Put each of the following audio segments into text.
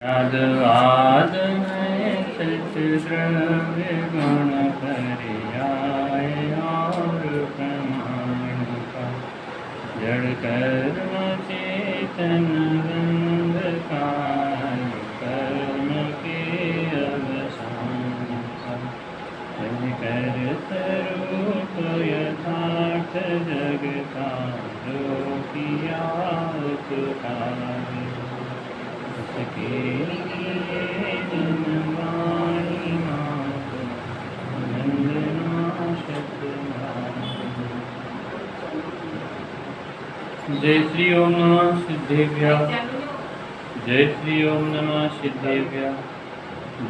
नादवाद में सत द्रव्य गुण पर्याय और प्रमाण का जड़ कर्म चेतन बंध काल कर्म के अवसान का कर स्वरूप यथार्थ जग का जो किया उपकार के लिए जनवाणी मात वंदना शतवार। जय श्री ओम नमः सिद्धेभ्यः। जय श्री ओम नमः सिद्धेभ्यः।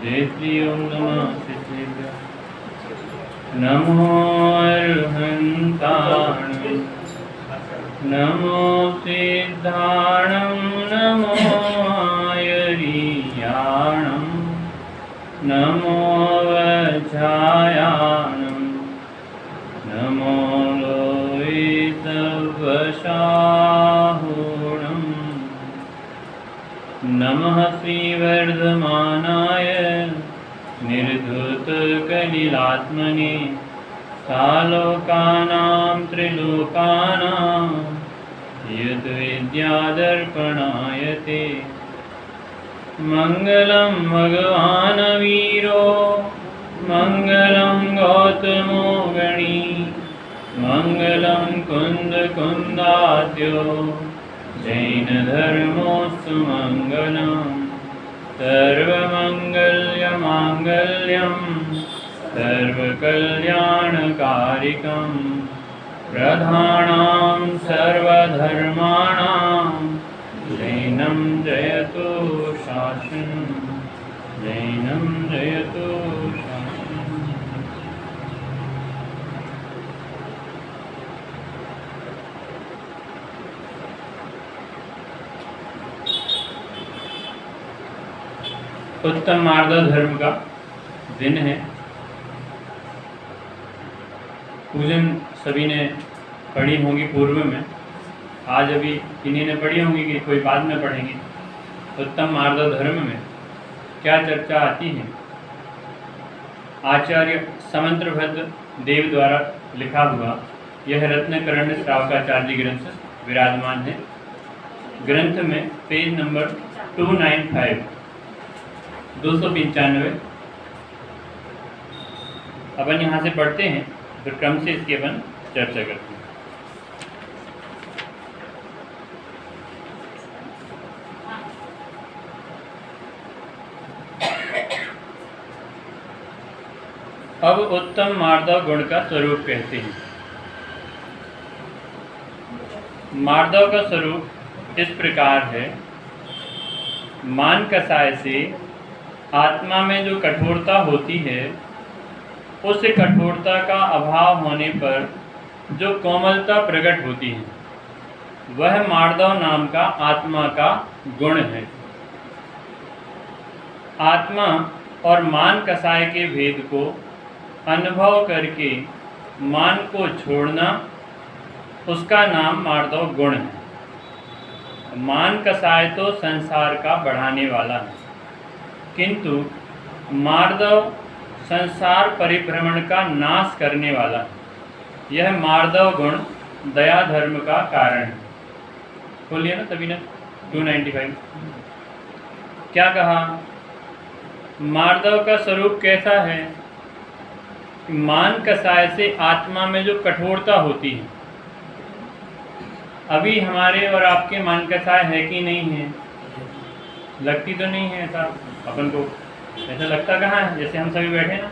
जय श्री ओम नमः सिद्धेभ्यः। नमो अर्हन्ताणं नमो सिद्धाणं नमो आयरीयाणं नमो वज्रायाणं नमो लोहितवशाहुणं नमः श्रीवर्धमानाय निर्धूतकलिलात्मने सालोकानां त्रिलोकानां यद्विद्यादर्पणाय ते मङ्गलं भगवान् वीरो मङ्गलं गौतमो गणी मङ्गलं कुन्दकुन्दाद्यो जैनधर्मोऽस्तु मङ्गलम् सर्वमङ्गल्यमाङ्गल्यं सर्वकल्याणकारिकं प्रधानं सर्वधर्माणां जैनं जयतु शासनं जैनं जयतु शासनं। उत्तम मार्ग धर्म का दिन है। पूजन सभी ने पढ़ी होंगी पूर्व में, आज अभी इन्हीं ने पढ़ी होंगी कि कोई बाद में पढ़ेंगे। उत्तम मार्ग धर्म में क्या चर्चा आती है? आचार्य समंत्रभद्र देव द्वारा लिखा हुआ यह रत्नकरण्य श्रावकाचार्य ग्रंथ विराजमान है। ग्रंथ में पेज नंबर 295 295 अपन यहाँ से पढ़ते हैं, फिर क्रम से इसकी अपन चर्चा करते हैं। अब उत्तम मार्दव गुण का स्वरूप कहते हैं। मार्दव का स्वरूप इस प्रकार है। मान कसाय से आत्मा में जो कठोरता होती है, उस कठोरता का अभाव होने पर जो कोमलता प्रकट होती है, वह मार्दव नाम का आत्मा का गुण है। आत्मा और मान कसाय के भेद को अनुभव करके मान को छोड़ना, उसका नाम मार्दव गुण है। मान कसाय तो संसार का बढ़ाने वाला है, किंतु मार्दव संसार परिभ्रमण का नाश करने वाला है। यह मार्दव गुण दया धर्म का कारण है। बोलिए ना सभी ने 295 क्या कहा? मार्दव का स्वरूप कैसा है? मान कसाय से आत्मा में जो कठोरता होती है, अभी हमारे और आपके मान कसाय है कि नहीं है? लगती तो नहीं है ऐसा अपन को। ऐसा लगता कहाँ है? जैसे हम सभी बैठे ना,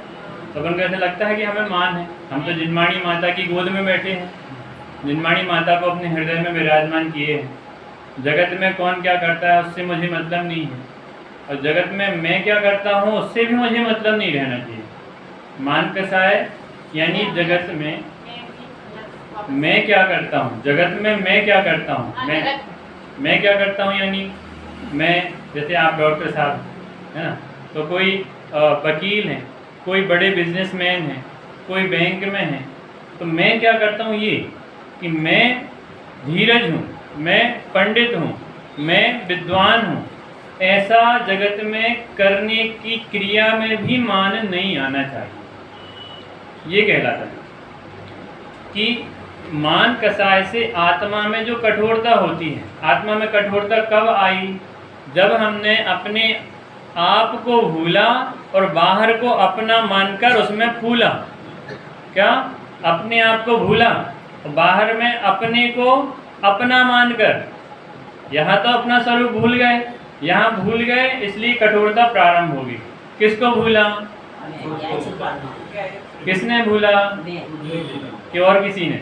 तो अपन को ऐसा लगता है कि हमें मान है। हम तो जिनवाणी माता की गोद में बैठे हैं, जिनवाणी माता को अपने हृदय में विराजमान किए हैं। जगत में कौन क्या करता है उससे मुझे मतलब नहीं है, और जगत में मैं क्या करता हूँ उससे भी मुझे मतलब नहीं रहना चाहिए। मान कसाय यानी जगत में मैं क्या करता हूँ, जगत में मैं क्या करता हूँ, मैं क्या करता हूँ यानी मैं, जैसे आप डॉक्टर साहब है ना, तो कोई वकील हैं, कोई बड़े बिजनेसमैन हैं, कोई बैंक में हैं, तो मैं क्या करता हूँ ये कि मैं धीरज हूँ, मैं पंडित हूँ, मैं विद्वान हूँ, ऐसा जगत में करने की क्रिया में भी मान नहीं आना चाहिए। ये कहलाता है कि मान कसाय से आत्मा में जो कठोरता होती है, आत्मा में कठोरता कब आई? जब हमने अपने आप को भूला और बाहर को अपना मानकर उसमें फूला। क्या? अपने आप को भूला और बाहर में अपने को अपना मानकर, यहाँ तो अपना स्वरूप भूल गए, यहाँ भूल गए, इसलिए कठोरता प्रारंभ होगी। किसको भूला? किसने भूला? कि और किसी ने?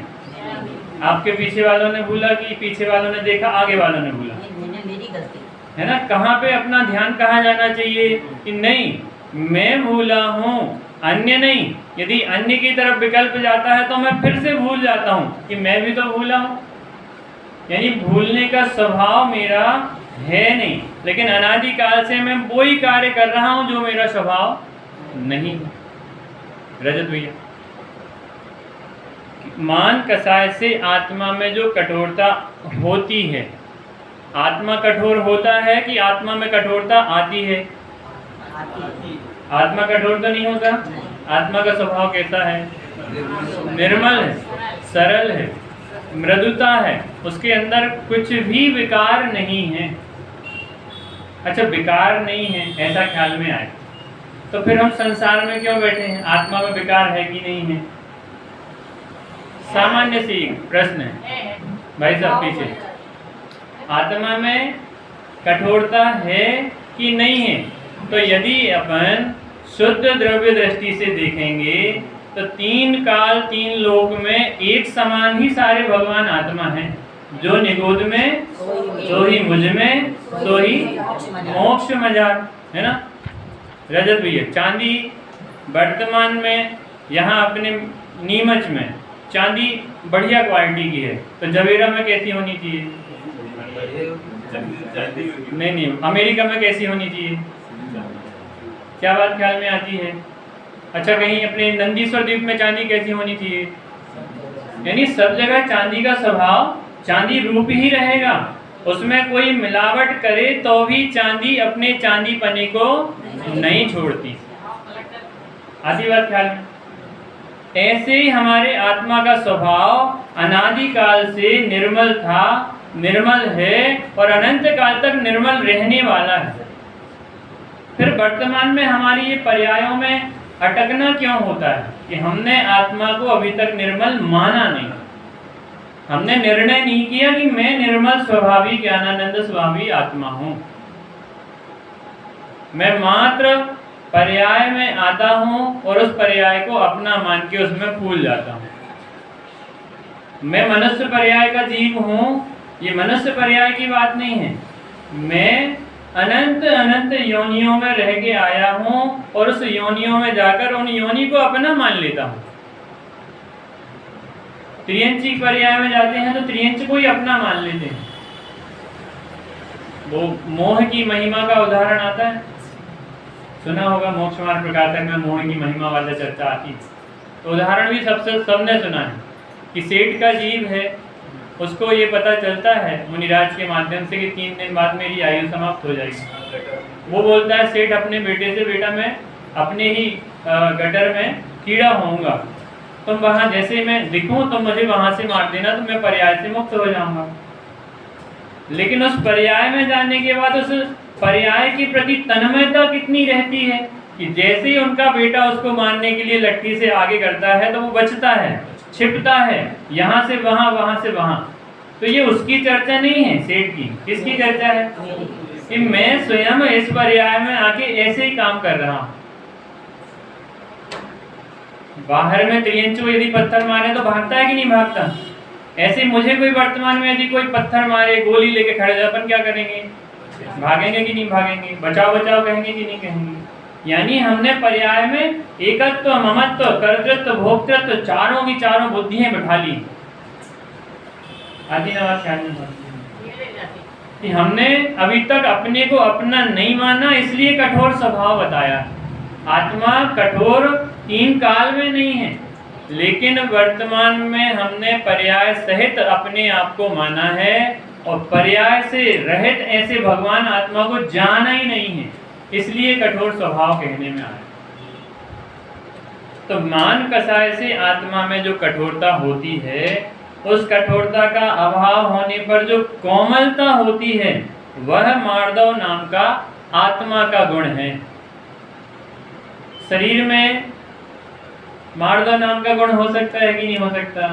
आपके पीछे वालों ने भूला कि पीछे वालों ने देखा, आगे वालों ने भूला? मेरी गलती है ना। कहाँ पे अपना ध्यान कहाँ जाना चाहिए कि नहीं मैं भूला हूँ, अन्य नहीं। यदि अन्य की तरफ विकल्प जाता है तो मैं फिर से भूल जाता हूँ कि मैं भी तो भूला हूँ। यानी भूलने का स्वभाव मेरा है नहीं, लेकिन अनादिकाल से मैं वही कार्य कर रहा हूँ जो मेरा स्वभाव नहीं है। रजत भैया, मान कसाय से आत्मा में जो कठोरता होती है, आत्मा कठोर होता है कि आत्मा में कठोरता आती है? आत्मा कठोर तो नहीं होता। आत्मा का स्वभाव कैसा है? निर्मल है, सरल है, मृदुता है, उसके अंदर कुछ भी विकार नहीं है। अच्छा, विकार नहीं है ऐसा ख्याल में आए तो फिर हम संसार में क्यों बैठे हैं? आत्मा में विकार है कि नहीं है? सामान्य सी प्रश्न है भाई साहब पीछे। आत्मा में कठोरता है कि नहीं है? तो यदि अपन शुद्ध द्रव्य दृष्टि से देखेंगे तो तीन काल तीन लोक में एक समान ही सारे भगवान आत्मा हैं। जो निगोद में सो ही मुझ में सो ही मोक्ष मजार, है ना। रजत भैया, चांदी वर्तमान में यहाँ अपने नीमच में चांदी बढ़िया क्वालिटी की है, तो जवेरा में कैसी होनी चाहिए? नहीं, अमेरिका में कैसी होनी चाहिए? क्या बात ख्याल में आती है? अच्छा, कहीं अपने नंदीश्वर द्वीप में चांदी कैसी होनी चाहिए? यानी सब जगह चांदी का स्वभाव चांदी रूप ही रहेगा, उसमें कोई मिलावट करे तो भी चांदी अपने चांदी पने को नहीं छोड़ती। आती बात ख्याल में? ऐसे ही हमारे आत्मा का स्वभाव अनादिकाल से निर्मल था, निर्मल है और अनंत काल तक निर्मल रहने वाला है। फिर वर्तमान में हमारी ये पर्यायों में अटकना क्यों होता है कि हमने आत्मा को अभी तक निर्मल माना नहीं। हमने निर्णय नहीं किया कि मैं निर्मल स्वभावी ज्ञानानंद स्वभावी आत्मा हूँ। मैं मात्र पर्याय में आता हूँ और उस पर्याय को अपना मान के उसमें फूल जाता हूँ। मैं मनुष्य पर्याय का जीव हूँ, ये मनुष्य पर्याय की बात नहीं है। मैं अनंत अनंत योनियों में रह के आया हूँ और उस योनियों में जाकर उन योनि को अपना मान लेता हूँ। त्रियंची पर्याय में जाते हैं तो त्रियंच को ही अपना मान लेते हैं। वो मोह की महिमा का उदाहरण आता है, सुना होगा, मोक्ष मार्ग प्रकाशक में मोह की महिमा वाला चर्चा आती है। तो उदाहरण भी सबने सुना है कि सेठ का जीव है, उसको ये पता चलता है मुनिराज के माध्यम से कि 3 दिन बाद मेरी आयु समाप्त हो जाएगी। वो बोलता है सेठ अपने बेटे से, बेटा मैं अपने ही गटर में कीड़ा होऊंगा, तुम वहाँ जैसे मैं दिखूं तो मुझे वहाँ से मार देना, तो मैं पर्याय से मुक्त हो जाऊंगा। लेकिन उस पर्याय में जाने के बाद उस पर्याय के प्रति तन्मयता कितनी रहती है कि जैसे ही उनका बेटा उसको मारने के लिए लट्ठी से आगे करता है तो वो बचता है, छिपता है, यहाँ से वहाँ, वहाँ से वहाँ। तो ये उसकी चर्चा नहीं है सेठ की, किसकी चर्चा है कि मैं स्वयं इस पर्याय में आके ऐसे ही काम कर रहा हूँ। बाहर में त्रियंचु यदि पत्थर मारे तो भागता है कि नहीं भागता? ऐसे मुझे कोई वर्तमान में यदि कोई पत्थर मारे, गोली लेके खड़े जाए, अपन क्या करेंगे? भागेंगे कि नहीं भागेंगे? बचाओ बचाओ कहेंगे कि नहीं कहेंगे? यानी हमने पर्याय में एकत्व, ममत्व, कर्तृत्व, भोक्तृत्व, चारों की चारों बुद्धियां बैठा ली। आदि नवाज ख्याल में कि हमने अभी तक अपने को अपना नहीं माना, इसलिए कठोर स्वभाव बताया। आत्मा कठोर 3 काल में नहीं है, लेकिन वर्तमान में हमने पर्याय सहित अपने आप को माना है और पर्याय से रहित ऐसे भगवान आत्मा को जाना ही नहीं है, इसलिए कठोर स्वभाव कहने में आया। तो मान कसाय से आत्मा में जो कठोरता होती है, उस कठोरता का अभाव होने पर जो कोमलता होती है, वह मार्दव नाम का आत्मा का गुण है। शरीर में मार्दव नाम का गुण हो सकता है कि नहीं हो सकता?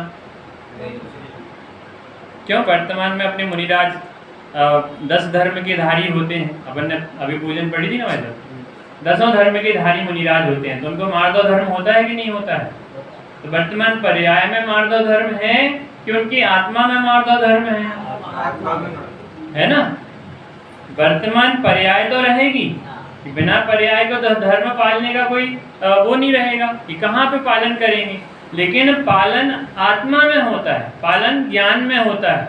क्यों? वर्तमान में अपने मुनिराज 10 धर्म के धारी होते हैं। अपन ने अभी पूजन पढ़ी थी ना वैसे, 10 धर्म के धारी मुनिराज होते हैं, तो उनको मार्दव धर्म होता है कि नहीं होता है? तो वर्तमान पर्याय में मार्दव धर्म है कि उनकी आत्मा में मार्दव धर्म है ना? वर्तमान पर्याय तो रहेगी, बिना पर्याय को धर्म पालने का कोई वो नहीं रहेगा कि कहाँ पे पालन करेंगे। लेकिन पालन आत्मा में होता है, पालन ज्ञान में होता है।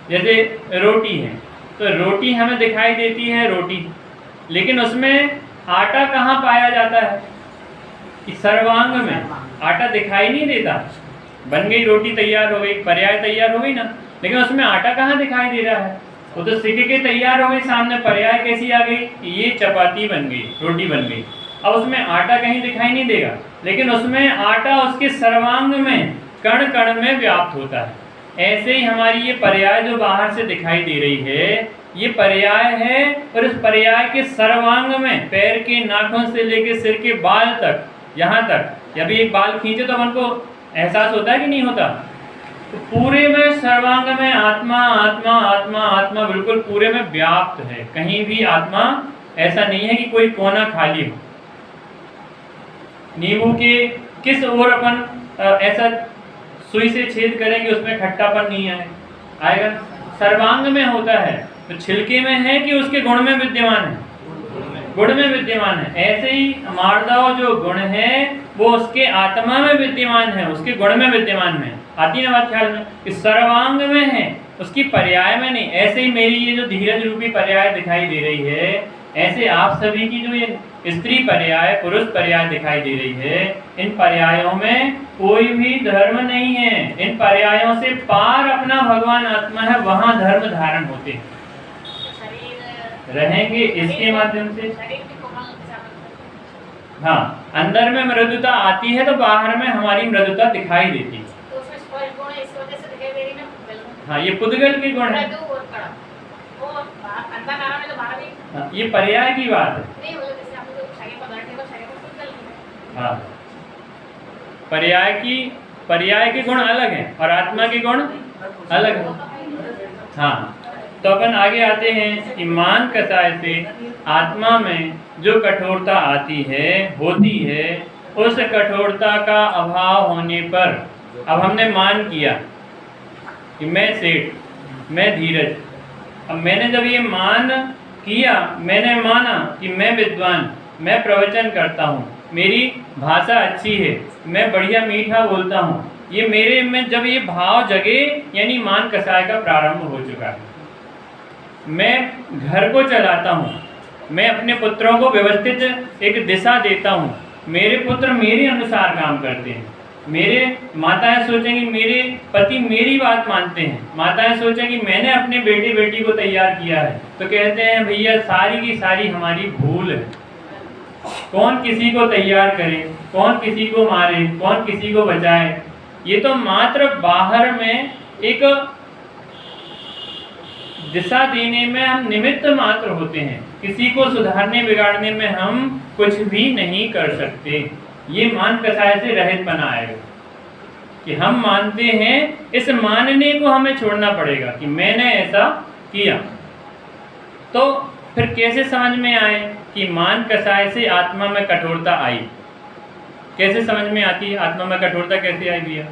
जैसे रोटी है, तो रोटी हमें दिखाई देती है रोटी, लेकिन उसमें आटा कहाँ पाया जाता है? कि सर्वांग में आटा दिखाई नहीं देता। बन गई रोटी, तैयार हो गई, पर्याय तैयार हो गई ना, लेकिन उसमें आटा कहाँ दिखाई दे रहा है? वो तो सीख के तैयार हो गई, सामने पर्याय कैसी आ गई? ये चपाती बन गई, रोटी बन गई। अब उसमें आटा कहीं दिखाई नहीं देगा, लेकिन उसमें आटा उसके सर्वांग में, कण कण में व्याप्त होता है। ऐसे ही हमारी ये पर्याय जो बाहर से दिखाई दे रही है, ये पर्याय है, और इस पर्याय के सर्वांग में, पैर के नाखून से लेकर सिर के बाल तक, यहाँ तक, अभी एक बाल खींचे तो हमको एहसास होता है कि नहीं होता? तो पूरे में सर्वांग में आत्मा आत्मा आत्मा आत्मा बिल्कुल पूरे में व्याप्त है। कहीं भी आत्मा ऐसा नहीं है कि कोई कोना खाली हो। नींबू के किस ओर अपन ऐसा सुई से छेद करेंगे उसमें खट्टापन नहीं आएगा? सर्वांग में होता है। तो छिलके में है कि उसके गुण में विद्यमान है? गुण में विद्यमान है। ऐसे ही मार्दव जो गुण है वो उसके आत्मा में विद्यमान है, उसके गुण में विद्यमान है। आती ना बात ख्याल में कि सर्वांग में है, उसकी पर्याय में नहीं। ऐसे ही मेरी ये जो धीरज रूपी पर्याय दिखाई दे रही है, ऐसे आप सभी की जो ये स्त्री पर्याय, पुरुष पर्याय दिखाई दे रही है, इन पर्यायों में कोई भी धर्म नहीं है। इन पर्यायों से पार अपना भगवान आत्मा है, वहां धर्म धारण होते हैं, रहेंगे इसके माध्यम से। हाँ, अंदर में मृदुता आती है तो बाहर में हमारी मृदुता दिखाई देती है। हाँ, ये पुद्गल के गुण है। हाँ, ये पर्याय की बात है। हाँ, पर्याय के गुण अलग हैं और आत्मा के गुण अलग हैं। हाँ, तो अपन आगे आते हैं कि मान कसाय से आत्मा में जो कठोरता आती है, होती है, उस कठोरता का अभाव होने पर, अब हमने मान किया कि मैं सेठ, मैं धीरज। अब मैंने जब ये मान किया, मैंने माना कि मैं विद्वान, मैं प्रवचन करता हूँ, मेरी भाषा अच्छी है, मैं बढ़िया मीठा बोलता हूँ, ये मेरे में जब ये भाव जगे, यानी मान कसाय का प्रारंभ हो चुका है। मैं घर को चलाता हूँ, मैं अपने पुत्रों को व्यवस्थित एक दिशा देता हूँ, मेरे पुत्र मेरे अनुसार काम करते हैं, मेरे माताएं सोचेंगी मेरे पति मेरी बात मानते हैं, माताएं सोचेंगी मैंने अपने बेटे बेटी को तैयार किया है। तो कहते हैं भैया सारी की सारी हमारी भूल है। कौन किसी को तैयार करे, कौन किसी को मारे, कौन किसी को बचाए, ये तो मात्र बाहर में एक दिशा देने में हम निमित्त मात्र होते हैं। किसी को सुधारने बिगाड़ने में हम कुछ भी नहीं कर सकते। ये मान कसाय से रहित बना आएगा कि हम मानते हैं, इस मानने को हमें छोड़ना पड़ेगा कि मैंने ऐसा किया। तो फिर कैसे समझ में आए कि मान कसाय से आत्मा में कठोरता आई? कैसे समझ में आती है आत्मा में कठोरता कैसे आई भैया?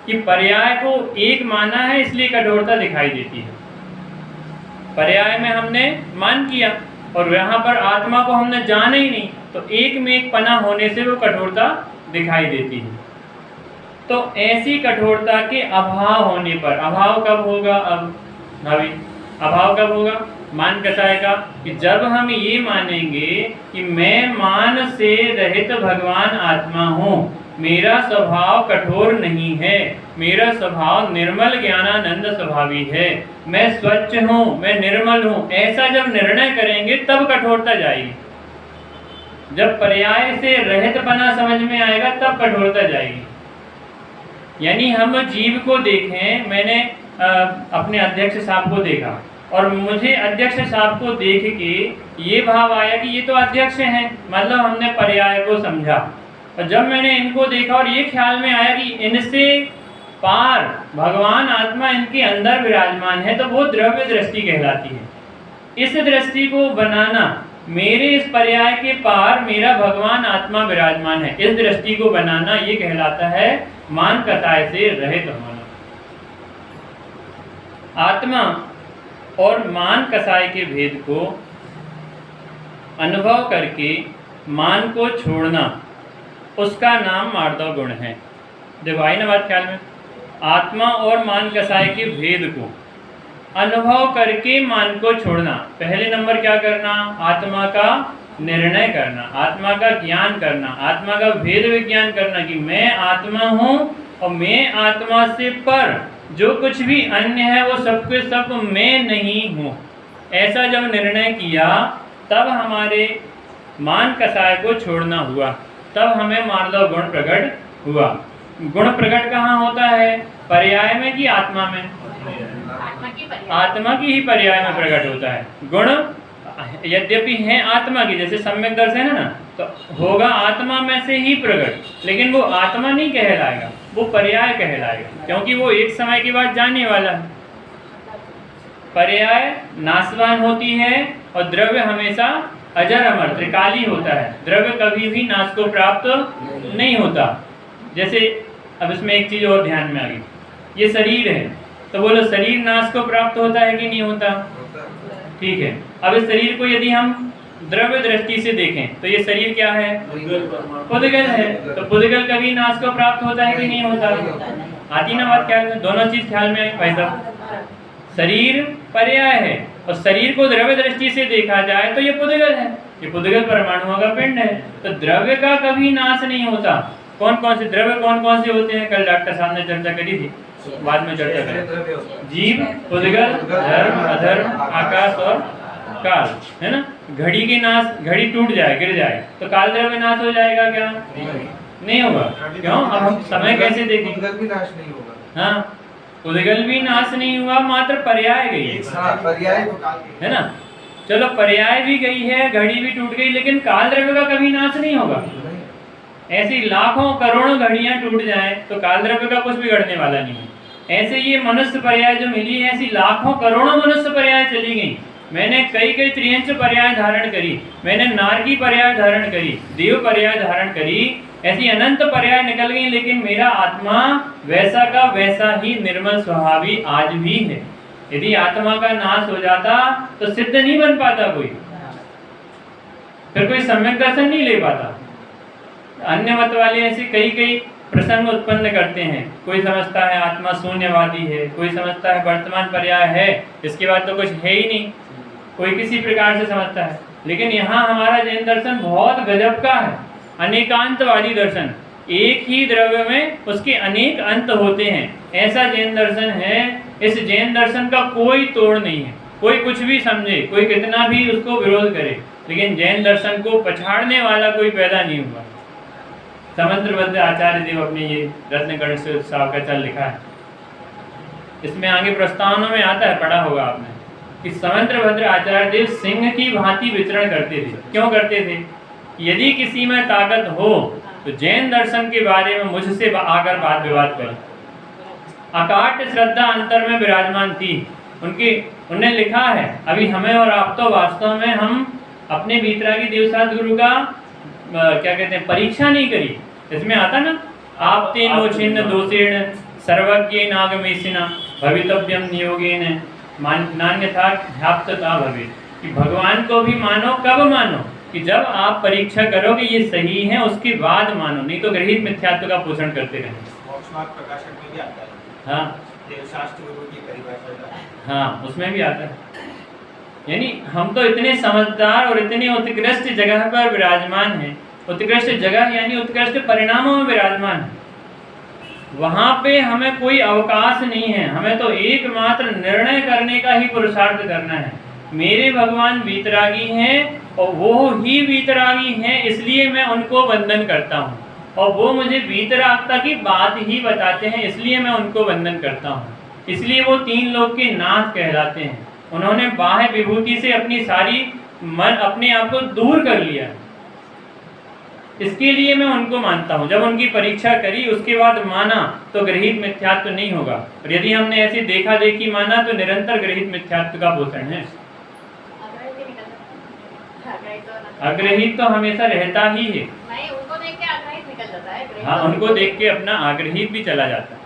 कि पर्याय को एक माना है इसलिए कठोरता दिखाई देती है। पर्याय में हमने मान किया और यहाँ पर आत्मा को हमने जाना ही नहीं, तो एक में एक पना होने से वो कठोरता दिखाई देती है। तो ऐसी कठोरता के अभाव होने पर, अभाव कब होगा? अब भाभी अभाव कब होगा मान कसाय का? कि जब हम ये मानेंगे कि मैं मान से रहित भगवान आत्मा हूँ, मेरा स्वभाव कठोर नहीं है, मेरा स्वभाव निर्मल ज्ञानानंद स्वभावी है, मैं स्वच्छ हूँ, मैं निर्मल हूँ। ऐसा जब निर्णय करेंगे तब कठोरता जाएगी। जब पर्याय से रहितपना समझ में आएगा तब कठोरता जाएगी। यानी हम जीव को देखें, मैंने अपने अध्यक्ष साहब को देखा और मुझे अध्यक्ष साहब को देख के ये भाव आया कि ये तो अध्यक्ष हैं, मतलब हमने पर्याय को समझा। और जब मैंने इनको देखा और ये ख्याल में आया कि इनसे पार भगवान आत्मा इनके अंदर विराजमान है, तो वो द्रव्य दृष्टि कहलाती है। इस दृष्टि को बनाना, मेरे इस पर्याय के पार मेरा भगवान आत्मा विराजमान है, इस दृष्टि को बनाना, ये कहलाता है मान कसाय से रहित होना। आत्मा और मान कसाय के भेद को अनुभव करके मान को छोड़ना, उसका नाम मार्दव गुण है। देखो आई ना बात ख्याल में, आत्मा और मान कसाय के भेद को अनुभव करके मान को छोड़ना। पहले नंबर क्या करना? आत्मा का निर्णय करना, आत्मा का ज्ञान करना, आत्मा का भेद विज्ञान करना कि मैं आत्मा हूँ और मैं आत्मा से पर जो कुछ भी अन्य है वो सब के सब मैं नहीं हूँ। ऐसा जब निर्णय किया तब हमारे मान कसाय को छोड़ना हुआ, तब हमें मार्दव गुण प्रकट हुआ। गुण प्रकट कहाँ होता है? पर्याय में कि आत्मा में? आत्मा की ही पर्याय में प्रकट होता है। गुण यद्यपि है आत्मा की, जैसे सम्यक दर्शन है ना, तो होगा आत्मा में से ही प्रकट, लेकिन वो आत्मा नहीं कहलाएगा, वो पर्याय कहलाएगा, क्योंकि वो एक समय के बाद जाने वाला है। पर्याय नाशवान होती है और द्रव्य हमेशा अजर अमर त्रिकाली होता है। द्रव्य कभी भी नाश को प्राप्त नहीं होता। जैसे अब इसमें एक चीज और ध्यान में आ गई, ये शरीर है, तो बोलो शरीर नाश को प्राप्त होता है कि नहीं होता? ठीक है। अब इस शरीर को यदि हम द्रव्य दृष्टि से देखें तो ये शरीर क्या है? पुद्गल है। तो पुद्गल कभी नाश को प्राप्त होता है कि नहीं होता? आती ना बात ख्याल में? दोनों चीज ख्याल में भाई साहब। शरीर पर्याय है और शरीर को द्रव्य दृष्टि से देखा जाए तो ये पुद्गल है, ये पुद्गल परमाणुओं का पिंड है। तो द्रव्य का कभी नाश नहीं होता। कौन कौन से द्रव्य कौन कौन से होते हैं? कल डॉक्टर साहब ने चर्चा करी थी, बाद में चर्चा करें। जीव, पुद्गल, धर्म, अधर्म, आकाश और काल, है ना। घड़ी के नाश, घड़ी टूट जाए, गिर जाए तो काल द्रव्य नाश हो जाएगा क्या? नहीं होगा। क्यों? अब हम समय कैसे देखें? पुद्गल भी नाश नहीं होगा। हाँ, पुद्गल भी नाश नहीं हुआ, मात्र पर्याय गई है, पर्याय है ना। चलो पर्याय भी गई है, घड़ी भी टूट गई, लेकिन काल द्रव्य का कभी नाश नहीं होगा। ऐसी लाखों करोड़ों घड़ियां टूट जाएं तो काल द्रव्य का कुछ बिगड़ने वाला नहीं है। ऐसे ये मनुष्य पर्याय जो मिली है, ऐसी लाखों करोड़ों मनुष्य पर्याय चली गई। मैंने कई कई त्रियंश पर्याय धारण करी, मैंने नारकी पर्याय धारण करी, देव पर्याय धारण करी, ऐसी अनंत पर्याय निकल गई, लेकिन मेरा आत्मा वैसा का वैसा ही निर्मल स्वभावी आज भी है। यदि आत्मा का नाश हो जाता तो सिद्ध नहीं बन पाता कोई, फिर कोई सम्यक दर्शन नहीं ले पाता। अन्य मत वाले ऐसे कई कई प्रसंग उत्पन्न करते हैं। कोई समझता है आत्मा शून्यवादी है, कोई समझता है वर्तमान पर्याय है, इसके बाद तो कुछ है ही नहीं, कोई किसी प्रकार से समझता है। लेकिन यहाँ हमारा जैन दर्शन बहुत गजब का है, अनेकांतवादी दर्शन। एक ही द्रव्य में उसके अनेक अंत होते हैं, ऐसा जैन दर्शन है। इस जैन दर्शन का कोई तोड़ नहीं है। कोई कुछ भी समझे, कोई कितना भी उसको विरोध करे, लेकिन जैन दर्शन को पछाड़ने वाला कोई पैदा नहीं हुआ। समंत्रभद्र आचार्य देव अपने ये रत्न गणेश साहब का चल लिखा है, इसमें आगे प्रस्तावनों में आता है, पढ़ा होगा आपने, कि समंत्रभद्र आचार्य देव सिंह की भांति विचरण करते थे। क्यों करते थे? यदि किसी में ताकत हो तो जैन दर्शन के बारे में मुझसे आकर बात विवाद करे। अकाट श्रद्धा अंतर में विराजमान थी उनकी। उन्होंने लिखा है, अभी हमें और आप तो वास्तव में हम अपने वीतरागी देवसाद गुरु का क्या कहते हैं परीक्षा नहीं करी। इसमें आता ना, आप तेनो छिन्न दोषेण सर्वज्ञ नागमेशिना भवितव्यम नियोगेन नान्यथा ध्याप्तता भवे। कि भगवान को भी मानो, कब मानो? कि जब आप परीक्षा करोगे ये सही है उसके बाद मानो, नहीं तो गृहीत मिथ्यात्व का पोषण करते रहें। प्रकाशक में भी आता है। हाँ, देवशास्त्र गुरु की परिभाषा। हाँ, उसमें भी आता है। यानी हम तो इतने समझदार और इतने उत्कृष्ट जगह पर विराजमान हैं, उत्कृष्ट जगह यानी उत्कृष्ट परिणामों में विराजमान है। वहाँ पे हमें कोई अवकाश नहीं है, हमें तो एकमात्र निर्णय करने का ही पुरुषार्थ करना है। मेरे भगवान वीतरागी हैं और वो ही वीतरागी हैं, इसलिए मैं उनको वंदन करता हूँ, और वो मुझे वीतरागता की बात ही बताते हैं, इसलिए मैं उनको वंदन करता हूँ। इसलिए वो 3 लोक के नाथ कहलाते हैं। उन्होंने बाह्य विभूति से अपनी सारी मन अपने आप को दूर कर लिया, इसके लिए मैं उनको मानता हूँ। जब उनकी परीक्षा करी उसके बाद माना तो गृहीत मिथ्यात्व तो नहीं होगा, और यदि हमने ऐसे देखा देखी माना तो निरंतर गृहीत मिथ्यात्व का पोषण है। अग्रहित तो हमेशा रहता ही है। नहीं, उनको देख के अग्रहित निकल जाता है। हाँ, उनको देख के अपना आग्रहित भी चला जाता है।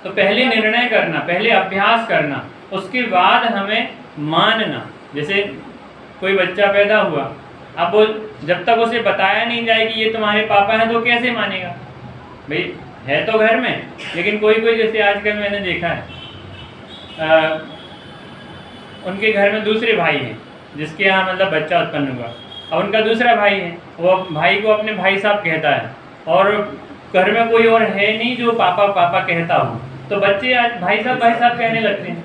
तो पहले निर्णय करना, पहले अभ्यास करना, उसके बाद हमें मानना। जैसे कोई बच्चा पैदा हुआ, अब वो जब तक उसे बताया नहीं जाए कि ये तुम्हारे पापा हैं तो कैसे मानेगा? भाई है तो घर में, लेकिन कोई कोई जैसे आजकल मैंने देखा है उनके घर में दूसरे भाई हैं जिसके यहाँ मतलब बच्चा उत्पन्न हुआ, और उनका दूसरा भाई है, वो भाई को अपने भाई साहब कहता है, और घर में कोई और है नहीं जो पापा पापा कहता हो, तो बच्चे आज भाई साहब कहने लगते हैं।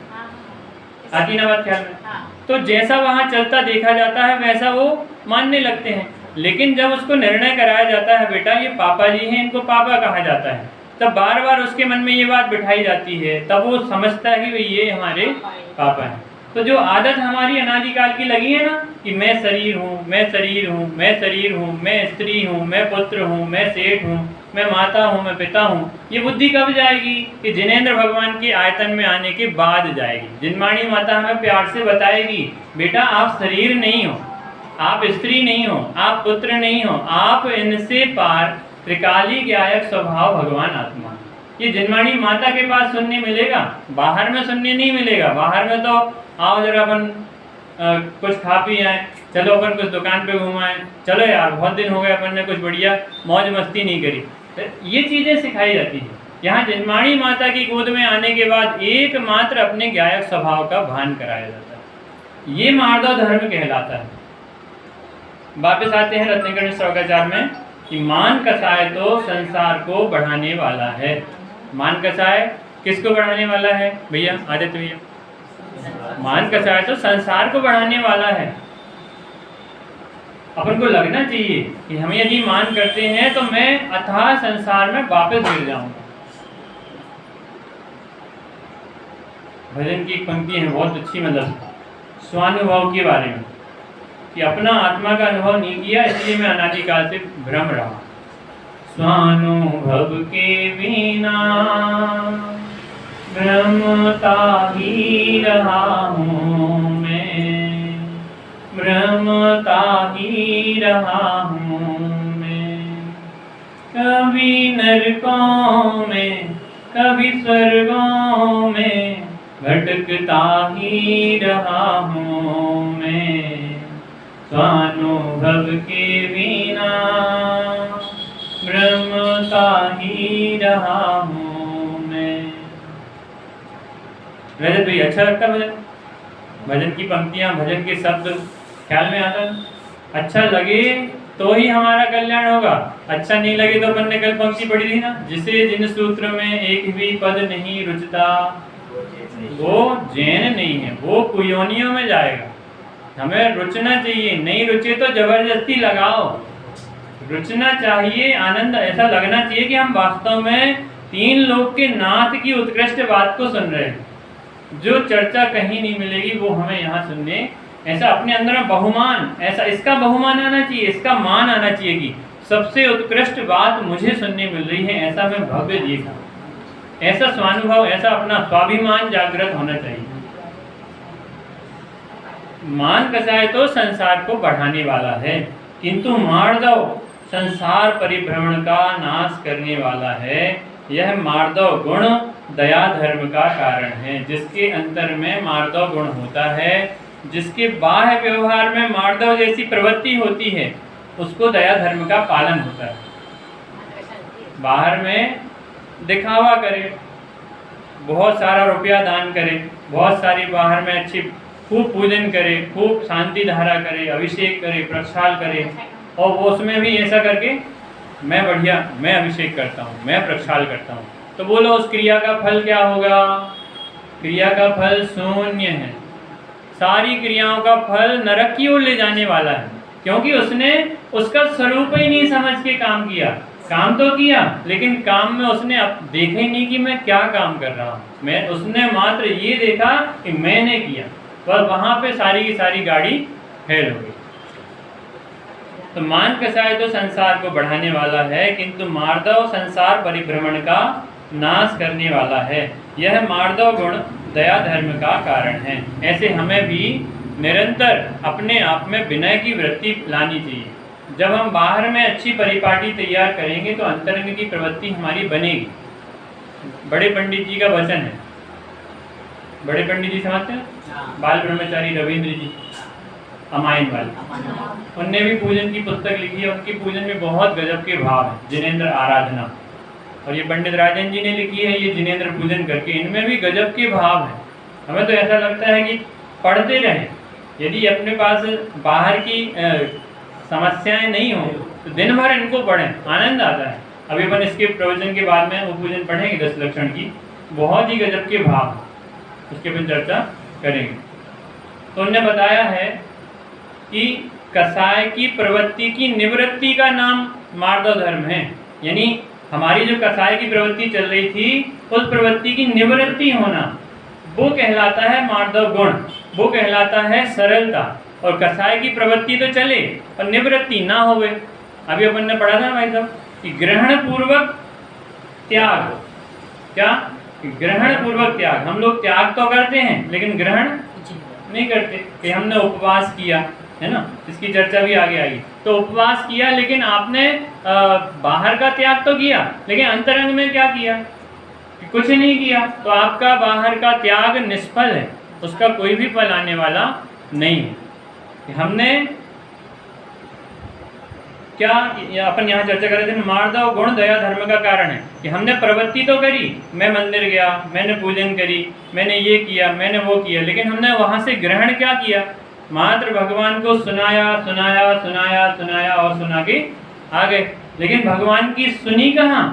आती ना बात ख्याल में? तो जैसा वहाँ चलता देखा जाता है वैसा वो मानने लगते हैं। लेकिन जब उसको निर्णय कराया जाता है बेटा ये पापा जी हैं, इनको पापा कहा जाता है, तब बार बार उसके मन में ये बात बिठाई जाती है, तब वो समझता है कि ये हमारे पापा हैं। तो जो आदत हमारी अनादिकाल की लगी है ना कि मैं शरीर हूँ, मैं शरीर हूँ, मैं शरीर हूँ, मैं स्त्री हूँ, मैं पुत्र हूँ, मैं सेठ हूँ, मैं माता हूँ, मैं पिता हूँ, ये बुद्धि कब जाएगी? कि जिनेंद्र भगवान के आयतन में आने के बाद जाएगी। जिनवाणी माता हमें प्यार से बताएगी बेटा आप शरीर नहीं हो, आप स्त्री नहीं हो, आप पुत्र नहीं हो, आप इनसे पार त्रिकाली ज्ञायक स्वभाव भगवान आत्मा। ये जिनवाणी माता के पास सुनने मिलेगा, बाहर में सुनने नहीं मिलेगा। बाहर में तो आओ जरा अपन कुछ खा पी आए, चलो अपन कुछ दुकान पे घुमाएं, चलो यार बहुत दिन हो गए अपन ने कुछ बढ़िया मौज मस्ती नहीं करी, तो ये चीज़ें सिखाई जाती है। यहाँ जिनवाणी माता की गोद में आने के बाद एकमात्र अपने ज्ञायक स्वभाव का भान कराया जाता है, ये मार्दव धर्म कहलाता है। वापस आते हैं रत्नकर्ण श्लोकाचार में कि मान कसाय तो संसार को बढ़ाने वाला है। मान कसाय किसको बढ़ाने वाला है भैया? आदित्य भैया, मान कसाय तो संसार को बढ़ाने वाला है। अपन को लगना चाहिए कि हम यदि मान करते हैं तो मैं अथाह संसार में वापस गिर जाऊंगा। भजन की एक पंक्ति है बहुत अच्छी, मतलब स्वानुभव के बारे में कि अपना आत्मा का अनुभव नहीं किया इसलिए मैं अनादिकाल से भ्रम रहा। स्वानुभव के बिना भ्रमता ही रहा हूँ मैं, भ्रमता ही रहा हूँ मैं। कभी नरकों में कभी स्वर्गों में भटकता ही रहा हूँ मैं। स्वानुभव के बिना भ्रमता ही रहा हूँ मैं। रजत भाई अच्छा लगता भजन? भजन की पंक्तियाँ, भजन के शब्द ख्याल में आता? अच्छा लगे तो ही हमारा कल्याण होगा, अच्छा नहीं लगे तो अपन ने कल पंक्ति पढ़ी थी ना, जिसे जिन सूत्र में एक भी पद नहीं रुचता वो जैन नहीं है, वो कुयोनियों में जाएगा। हमें रुचना चाहिए, नहीं रुचे तो जबरदस्ती लगाओ, रुचना चाहिए, आनंद ऐसा लगना चाहिए कि हम वास्तव में 3 लोक के नाथ की उत्कृष्ट बात को सुन रहे हैं, जो चर्चा कहीं नहीं मिलेगी वो हमें यहाँ सुनने, ऐसा अपने अंदर में बहुमान, ऐसा इसका बहुमान आना चाहिए, इसका मान आना चाहिए कि सबसे उत्कृष्ट बात मुझे सुनने मिल रही है, ऐसा मैं भव्य देखा, ऐसा स्वानुभव, ऐसा अपना स्वाभिमान जागृत होना चाहिए। मान कसाय तो संसार को बढ़ाने वाला है, किंतु मार्दव संसार परिभ्रमण का नाश करने वाला है। यह मार्दव गुण दया धर्म का कारण है, जिसके अंतर में मार्दव गुण होता है, जिसके बाह्य व्यवहार में मार्दव जैसी प्रवृत्ति होती है, उसको दया धर्म का पालन होता है। बाहर में दिखावा करे, बहुत सारा रुपया दान करे, बहुत सारी बाहर में अच्छी खूब पूजन करे, खूब शांति धारा करे, अभिषेक करे, प्रक्षाल करे, और वो उसमें भी ऐसा करके मैं बढ़िया, मैं अभिषेक करता हूँ, मैं प्रक्षाल करता हूँ, तो बोलो उस क्रिया का फल क्या होगा? क्रिया का फल शून्य है। सारी क्रियाओं का फल नरक की ओर ले जाने वाला है, क्योंकि उसने उसका स्वरूप ही नहीं समझ के काम किया। काम तो किया, लेकिन काम में उसने अब देखा ही नहीं कि मैं क्या काम कर रहा हूँ। उसने मात्र ये देखा कि मैंने किया, बस वहाँ पे सारी की सारी गाड़ी फेल हो गई। तो मान कसाय तो संसार को बढ़ाने वाला है, किंतु मार्दव संसार परिभ्रमण का नाश करने वाला है। यह मार्दव गुण दया धर्म का कारण है। ऐसे हमें भी निरंतर अपने आप में विनय की वृत्ति लानी चाहिए। जब हम बाहर में अच्छी परिपाटी तैयार करेंगे तो अंतरंग की प्रवृत्ति हमारी बनेगी। बड़े पंडित जी का वचन है, बड़े पंडित जी समझते हैं, बाल ब्रह्मचारी रविंद्र जी अमायन वाले, उनने भी पूजन की पुस्तक लिखी है। उनकी पूजन में बहुत गजब के भाव है, जिनेंद्र आराधना। और ये पंडित राजन जी ने लिखी है, ये जिनेंद्र पूजन करके, इनमें भी गजब के भाव है। हमें तो ऐसा लगता है कि पढ़ते रहें। यदि अपने पास बाहर की समस्याएं नहीं हो तो दिन भर इनको पढ़ें, आनंद आता है। अभी अपन इसके प्रवचन के बाद में वो पूजन पढ़ेंगे 10 लक्षण की, बहुत ही गजब के भाव, उसके पर चर्चा करेंगे। तो उन्होंने बताया है कि कसाय की प्रवृत्ति की निवृत्ति का नाम मार्दव धर्म है। यानी हमारी जो कसाय की प्रवृत्ति चल रही थी, उस प्रवृत्ति की निवृत्ति होना, वो कहलाता है मार्दव गुण, वो कहलाता है सरलता। और कसाय की प्रवृत्ति तो चले और निवृत्ति ना होवे। अभी अपन ने पढ़ा था भाई साहब कि ग्रहण पूर्वक त्याग, क्या ग्रहण पूर्वक त्याग। हम लोग त्याग तो करते हैं लेकिन ग्रहण नहीं करते। कि हमने उपवास किया है ना, इसकी चर्चा भी आगे आएगी। तो उपवास किया लेकिन आपने बाहर का त्याग तो किया, लेकिन अंतरंग में क्या किया? कुछ नहीं किया। तो आपका बाहर का त्याग निष्फल है, उसका कोई भी फल आने वाला नहीं है। हमने क्या अपन यहाँ चर्चा कर रहे थे, मार्दव गुण दया धर्म का कारण है कि हमने प्रवृत्ति तो करी, मैं मंदिर गया, मैंने पूजन करी, मैंने ये किया, मैंने वो किया, लेकिन हमने वहाँ से ग्रहण क्या किया? मात्र भगवान को सुनाया सुनाया सुनाया सुनाया और सुना के आ गए। लेकिन भगवान की सुनी कहाँ?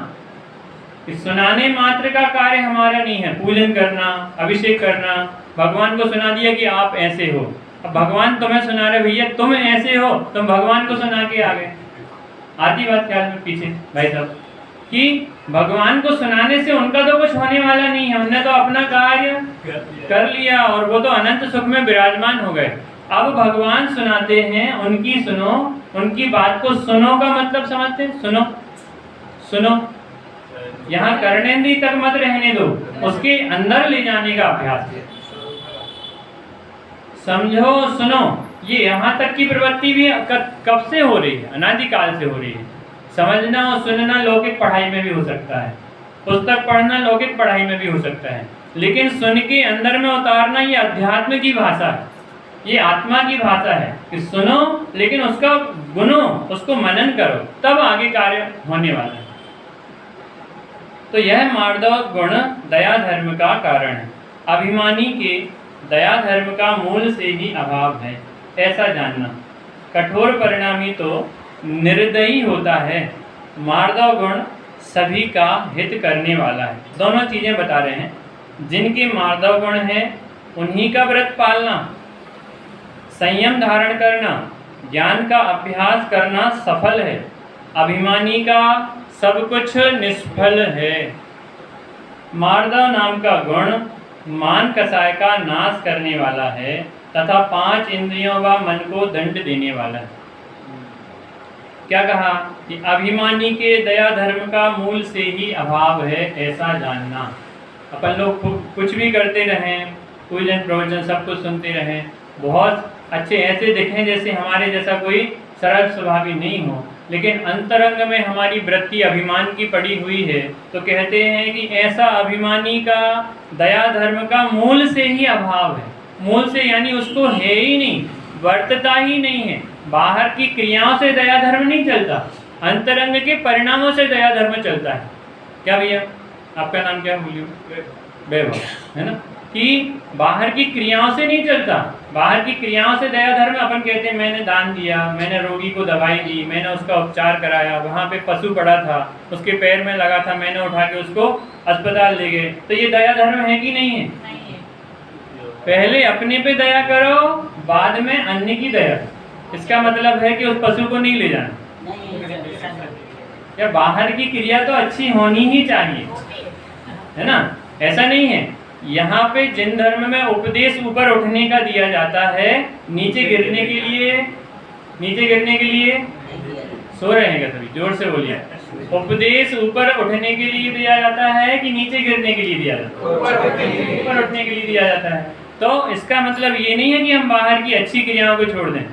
कि सुनाने मात्र का कार्य हमारा नहीं है, पूजन करना, अभिषेक करना। भगवान को सुना दिया कि आप ऐसे हो, अब भगवान तुम्हें सुना रहे, भैया तुम ऐसे हो, तुम भगवान को सुना के आ गए। आती बात ख्याल में पीछे भाई साहब कि भगवान को सुनाने से उनका तो कुछ होने वाला नहीं है, उनने तो अपना कार्य कर लिया और वो तो अनंत सुख में विराजमान हो गए। अब भगवान सुनाते हैं, उनकी सुनो, उनकी बात को सुनो का मतलब समझते हैं? सुनो सुनो, यहाँ कर्णेंद्रिय तक मत रहने दो, उसके अंदर ले जाने का अभ्यास है। समझो सुनो, ये यहाँ तक की प्रवृत्ति भी कब से हो रही है? अनादिकाल से हो रही है। समझना और सुनना लौकिक पढ़ाई में भी हो सकता है, पुस्तक पढ़ना लौकिक पढ़ाई में भी हो सकता है, लेकिन सुन के अंदर में उतारना ये अध्यात्म की भाषा है, ये आत्मा की भाषा है कि सुनो लेकिन उसका गुनो, उसको मनन करो, तब आगे कार्य होने वाला है। तो यह मार्दव गुण दया धर्म का कारण है। अभिमानी के दया धर्म का मूल से ही अभाव है, ऐसा जानना। कठोर परिणामी तो निर्दयी होता है। मार्दव गुण सभी का हित करने वाला है। दोनों चीज़ें बता रहे हैं, जिनके मार्दव गुण हैं उन्हीं का व्रत पालना, संयम धारण करना, ज्ञान का अभ्यास करना सफल है। अभिमानी का सब कुछ निष्फल है। मार्दव नाम का गुण मान कसाय का नाश करने वाला है तथा 5 इंद्रियों व मन को दंड देने वाला है। क्या कहा कि अभिमानी के दया धर्म का मूल से ही अभाव है, ऐसा जानना। अपन लोग कुछ भी करते रहें, पूजन प्रवचन सब कुछ सुनते रहें, बहुत अच्छे ऐसे दिखें जैसे हमारे जैसा कोई सरल स्वभावी नहीं हो, लेकिन अंतरंग में हमारी वृत्ति अभिमान की पड़ी हुई है, तो कहते हैं कि ऐसा अभिमानी का दया धर्म का मूल से ही अभाव है। मूल से यानी उसको है ही नहीं, वर्तता ही नहीं है। बाहर की क्रियाओं से दया धर्म नहीं चलता, अंतरंग के परिणामों से दया धर्म चलता है। क्या भैया आपका नाम क्या? वैभव है ना? कि बाहर की क्रियाओं से नहीं चलता। बाहर की क्रियाओं से दया धर्म अपन कहते हैं मैंने दान दिया, मैंने रोगी को दवाई दी, मैंने उसका उपचार कराया, वहाँ पे पशु पड़ा था उसके पैर में लगा था, मैंने उठा के उसको अस्पताल ले गए, तो ये दया धर्म है कि नहीं है? नहीं है। पहले अपने पे दया करो, बाद में अन्य की दया। इसका मतलब है कि उस पशु को नहीं ले जाना। या बाहर की क्रिया तो अच्छी होनी ही चाहिए, है ना? ऐसा नहीं है। यहाँ पे जिन धर्म में उपदेश ऊपर उठने का दिया जाता है, नीचे गिरने के लिए, नीचे गिरने के लिए सो रहे हैं क्या सभी? जोर से बोलिए। उपदेश ऊपर उठने के लिए दिया जाता है कि नीचे गिरने के लिए दिया जाता है? ऊपर उठने के लिए दिया जाता है। तो इसका मतलब ये नहीं है कि हम बाहर की अच्छी क्रियाओं को छोड़ दें,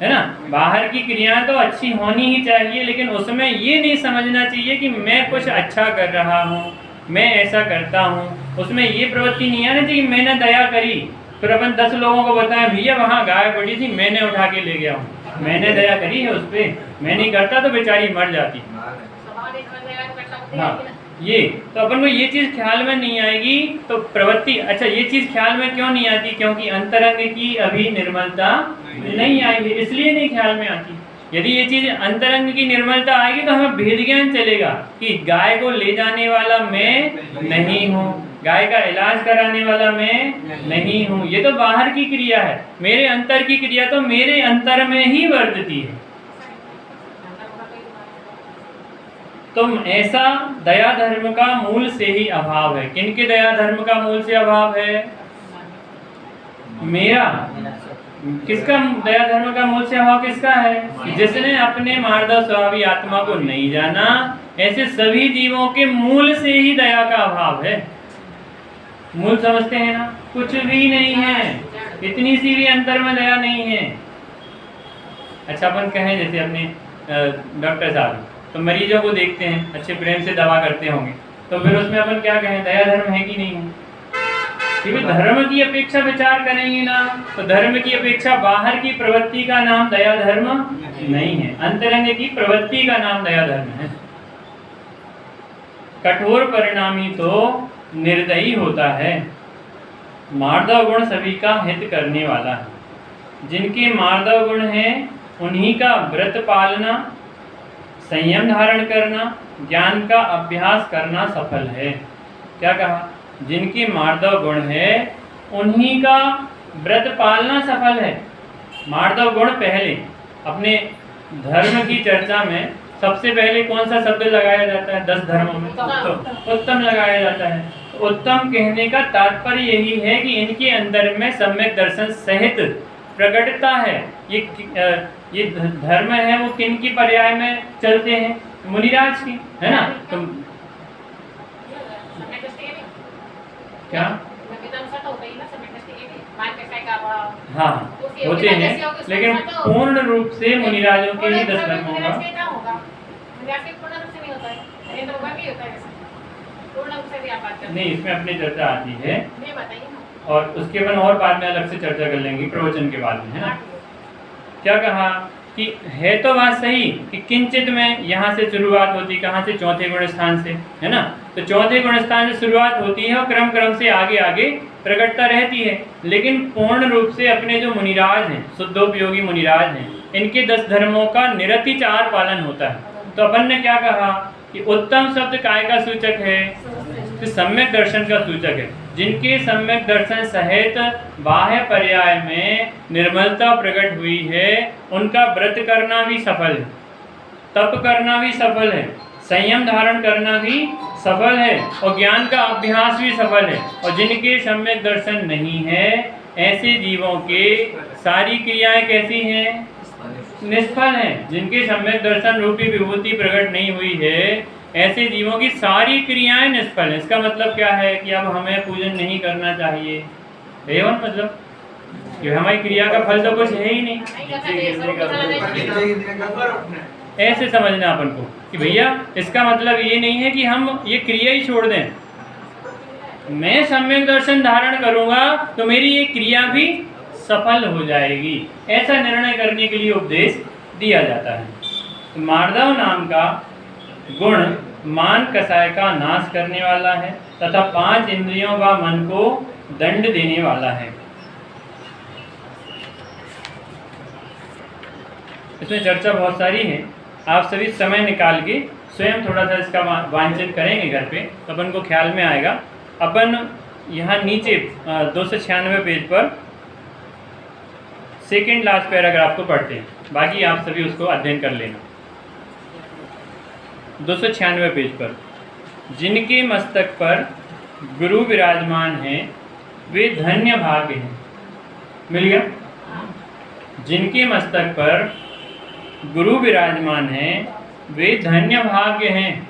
है ना? बाहर की क्रियाएं तो अच्छी होनी ही चाहिए, लेकिन उसमें ये नहीं समझना चाहिए कि मैं कुछ अच्छा कर रहा हूँ, मैं ऐसा करता हूँ। उसमें ये प्रवृत्ति नहीं आनी चाहिए मैंने दया करी, फिर अपन 10 लोगों को बताएं भैया वहाँ गाय पड़ी थी मैंने उठा के ले गया हूँ, मैंने दया करी है उस पर, मैं नहीं करता तो बेचारी मर जाती। हाँ, ये तो अपन को ये चीज़ ख्याल में नहीं आएगी। तो प्रवृत्ति, अच्छा ये चीज़ ख्याल में क्यों नहीं आती? क्योंकि अंतरंग की अभी निर्मलता नहीं आई है, इसलिए नहीं ख्याल में आती। यदि ये चीज़ अंतरंग की निर्मलता आएगी तो हमें भेद ज्ञान चलेगा कि गाय को ले जाने वाला मैं नहीं हूँ, गाय का इलाज कराने वाला मैं नहीं हूँ। ये तो बाहर की क्रिया है, मेरे अंतर की क्रिया तो मेरे अंतर में ही वर्तती है। तो ऐसा दया धर्म का मूल से ही अभाव है। किनके दया धर्म का मूल से अभाव है? मेरा। किसका दया धर्म का मूल से अभाव किसका है? जिसने अपने मार्दव स्वभावी आत्मा को नहीं जाना, ऐसे सभी जीवों के मूल से ही दया का अभाव है। मूल समझते हैं ना? कुछ भी नहीं है, इतनी सी भी अंतर में दया नहीं है। अच्छा अपन कहें जैसे अपने डॉक्टर साहब तो मरीजों को देखते हैं, अच्छे प्रेम से दवा करते होंगे, तो फिर उसमें अपन क्या कहें? दया धर्म है कि नहीं है? क्योंकि धर्म की अपेक्षा विचार करेंगे ना, तो धर्म की अपेक्षा बाहर की प्रवृत्ति का नाम दया धर्म नहीं है, अंतरंग की प्रवृत्ति का नाम दया धर्म है। कठोर परिणामी तो निर्दयी होता है। मार्दव गुण सभी का हित करने वाला है। जिनके मार्दव गुण हैं उन्हीं का व्रत पालना, संयम धारण करना, ज्ञान का अभ्यास करना सफल है। क्या कहा? जिनके मार्दव गुण है उन्हीं का व्रत पालना सफल है। मार्दव गुण पहले अपने धर्म की चर्चा में सबसे पहले कौन सा शब्द लगाया जाता है? 10 धर्मों में उत्तम लगाया जाता है। तो उत्तम कहने का तात्पर्य यही है कि इनके अंदर में सम्यक दर्शन सहित प्रकटता है। ये धर्म है वो किन की पर्याय में चलते हैं? मुनिराज की, है ना? तो क्या? हाँ होते हैं, लेकिन पूर्ण रूप से मुनिराजों के ही 10 धर्म होगा। नहीं, इसमें अपनी चर्चा आती है और उसके बाद और बाद में अलग से चर्चा कर लेंगे प्रवचन के बाद में, है ना? क्या कहा कि है तो बात सही कि किंचित में यहाँ से शुरुआत होती, कहाँ से? चौथे गुण स्थान से, है ना? तो चौथे गुण स्थान से शुरुआत होती है और क्रम क्रम से आगे आगे प्रकटता रहती है। लेकिन पूर्ण रूप से अपने जो मुनिराज हैं, शुद्धोपयोगी मुनिराज हैं, इनके 10 धर्मों का निरतिचार पालन होता है। तो अपन ने क्या कहा कि उत्तम शब्द काय का सूचक है? तो सम्यक दर्शन का सूचक है। जिनके सम्यक दर्शन सहित बाह्य पर्याय में निर्मलता प्रकट हुई है, उनका व्रत करना भी सफल है, तप करना भी सफल है, संयम धारण करना भी सफल है और ज्ञान का अभ्यास भी सफल है। और जिनके सम्यक दर्शन नहीं है, ऐसे जीवों के सारी क्रियाएं कैसी हैं? निष्फल हैं। जिनके सम्यक दर्शन रूपी विभूति प्रकट नहीं हुई है, ऐसे जीवों की सारी क्रियाएं निष्फल हैं। इसका मतलब क्या है कि अब हमें पूजन नहीं करना चाहिए, एवं मतलब कि हमारी क्रिया का फल तो कुछ है ही नहीं। ऐसे समझना अपन को कि भैया इसका मतलब ये नहीं है कि हम ये क्रिया ही छोड़ दें। मैं सम्यक दर्शन धारण करूंगा तो मेरी ये क्रिया भी सफल हो जाएगी, ऐसा निर्णय करने के लिए उपदेश दिया जाता है। मार्दव नाम का गुण मान कसाय का नाश करने वाला है तथा 5 इंद्रियों व मन को दंड देने वाला है। इसमें चर्चा बहुत सारी है, आप सभी समय निकाल के स्वयं थोड़ा सा इसका वांचन करेंगे घर पे तो अपन को ख्याल में आएगा। अपन यहाँ नीचे 296 पेज पर सेकेंड लास्ट पैराग्राफ को पढ़ते हैं, बाकी आप सभी उसको अध्ययन कर लेना। 296 पेज पर, जिनके मस्तक पर गुरु विराजमान हैं वे धन्य भाग्य हैं। मिल गया? जिनके मस्तक पर गुरु विराजमान हैं वे धन्य भाग्य हैं।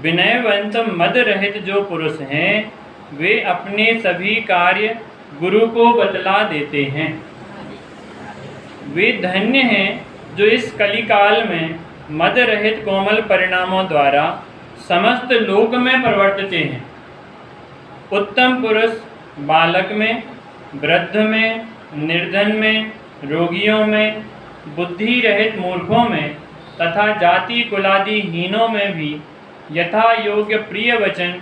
विनयवंत मद रहित जो पुरुष हैं वे अपने सभी कार्य गुरु को बतला देते हैं। वे धन्य हैं जो इस कलिकाल में मद रहित कोमल परिणामों द्वारा समस्त लोक में प्रवर्तते हैं। उत्तम पुरुष बालक में, वृद्ध में, निर्धन में, रोगियों में, बुद्धि रहित मूर्खों में तथा जाति कुलादि हीनों में भी यथा योग्य प्रिय वचन,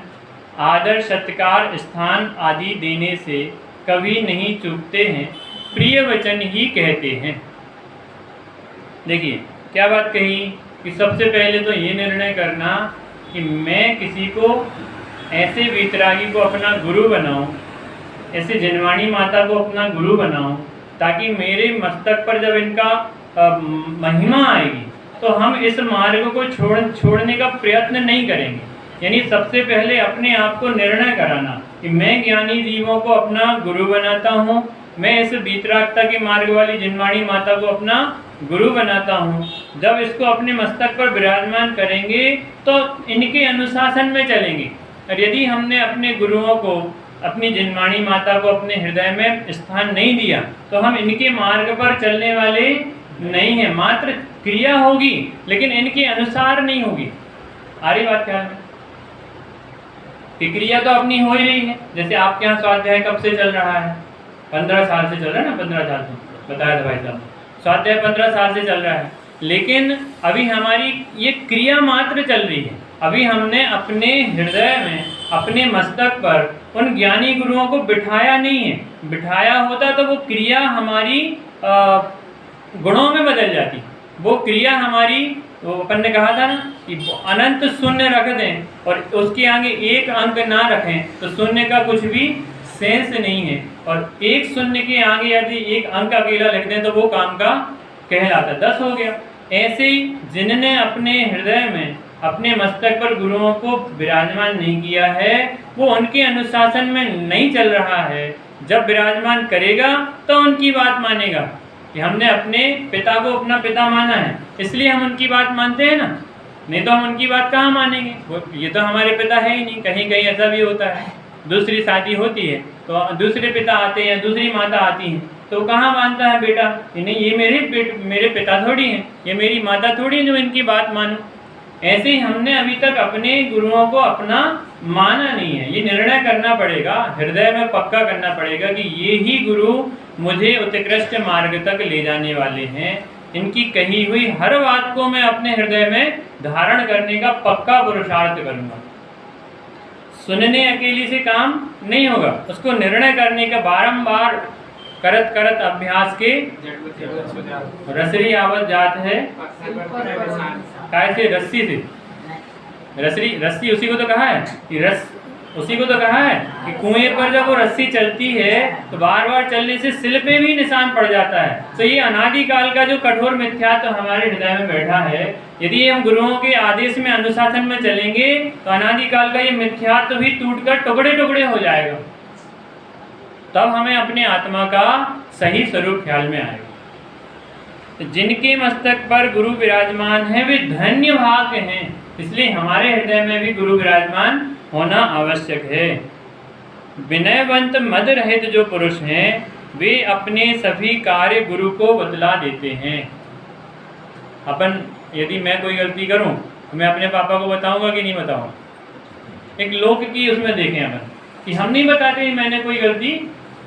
आदर, सत्कार, स्थान आदि देने से कभी नहीं चूकते हैं, प्रिय वचन ही कहते हैं। देखिए क्या बात कही कि सबसे पहले तो ये निर्णय करना कि मैं किसी को ऐसे वीतरागी को अपना गुरु बनाऊं, ऐसे जिनवाणी माता को अपना गुरु बनाऊं, ताकि मेरे मस्तक पर जब इनका महिमा आएगी तो हम इस मार्ग को छोड़ने का प्रयत्न नहीं करेंगे। यानी सबसे पहले अपने आप को निर्णय कराना कि मैं ज्ञानी जीवों को अपना गुरु बनाता हूँ, मैं इस वीतरागता के मार्ग वाली जिनवाणी माता को अपना गुरु बनाता हूँ। जब इसको अपने मस्तक पर विराजमान करेंगे तो इनके अनुशासन में चलेंगे। और यदि हमने अपने गुरुओं को, अपनी जिनवाणी माता को अपने हृदय में स्थान नहीं दिया तो हम इनके मार्ग पर चलने वाले नहीं है। मात्र क्रिया होगी लेकिन इनके अनुसार नहीं होगी। आ रही बात क्या है? कि क्रिया तो अपनी हो ही रही है। जैसे आपके यहाँ स्वाध्याय कब से चल रहा है? 15 साल से चल रहा है ना, 15 साल से बताया था भाई साहब। स्वाध्याय 15 साल से चल रहा है, लेकिन अभी हमारी ये क्रिया मात्र चल रही है। अभी हमने अपने हृदय में, अपने मस्तक पर उन ज्ञानी गुरुओं को बिठाया नहीं है। बिठाया होता तो वो क्रिया हमारी गुणों में बदल जाती। वो क्रिया हमारी, वो अपन ने कहा था ना कि अनंत शून्य रख दें और उसके आगे एक अंक ना रखें तो शून्य का कुछ भी सेंस नहीं है। और एक शून्य के आगे यदि एक अंक अकेला लिख दें तो वो काम का कहलाता, 10 हो गया। ऐसे ही जिनने अपने हृदय में, अपने मस्तक पर गुरुओं को विराजमान नहीं किया है, वो उनके अनुशासन में नहीं चल रहा है। जब विराजमान करेगा तो उनकी बात मानेगा कि हमने अपने पिता को अपना पिता माना है इसलिए हम उनकी बात मानते हैं ना, नहीं तो हम उनकी बात कहाँ मानेंगे? वो ये तो हमारे पिता है ही नहीं। कहीं कहीं ऐसा भी होता है, दूसरी शादी होती है तो दूसरे पिता आते हैं, दूसरी माता आती हैं, तो कहाँ मानता है बेटा कि नहीं ये मेरे पिता थोड़ी हैं, ये मेरी माता थोड़ी है जो इनकी बात मानूं। ऐसे ही हमने अभी तक अपने गुरुओं को अपना माना नहीं है। ये निर्णय करना पड़ेगा, हृदय में पक्का करना पड़ेगा कि ये ही गुरु मुझे उत्कृष्ट मार्ग तक ले जाने वाले हैं। इनकी कही हुई हर बात को मैं अपने हृदय में धारण करने का पक्का पुरुषार्थ करूंगा। सुनने अकेले से काम नहीं होगा, उसको निर्णय करने का बारंबार करत करत अभ्यास के रसरी आवत जात है। कैसे? रस्सी से। रस्सी उसी को तो कहा है कि उसी को तो कहा है कि कुएं पर जब वो रस्सी चलती है तो बार बार चलने से सिल पे भी निशान पड़ जाता है। तो ये अनादिकाल का जो कठोर मिथ्यात्व तो हमारे हृदय में बैठा है, यदि हम गुरुओं के आदेश में, अनुशासन में चलेंगे तो अनादिकाल का ये मिथ्यात्व भी टूटकर टुकड़े टुकड़े हो जाएगा। तब हमें अपने आत्मा का सही स्वरूप ख्याल में आएगा। तो जिनके मस्तक पर गुरु विराजमान है वे धन्य भाग्य हैं। इसलिए हमारे हृदय में भी गुरु विराजमान होना आवश्यक है। विनयवंत मद रहित जो पुरुष हैं वे अपने सभी कार्य गुरु को बतला देते हैं। अपन यदि मैं कोई गलती करूं तो मैं अपने पापा को बताऊंगा कि नहीं बताऊंगा? एक लोक की उसमें देखें अपन कि हम नहीं बताते कि मैंने कोई गलती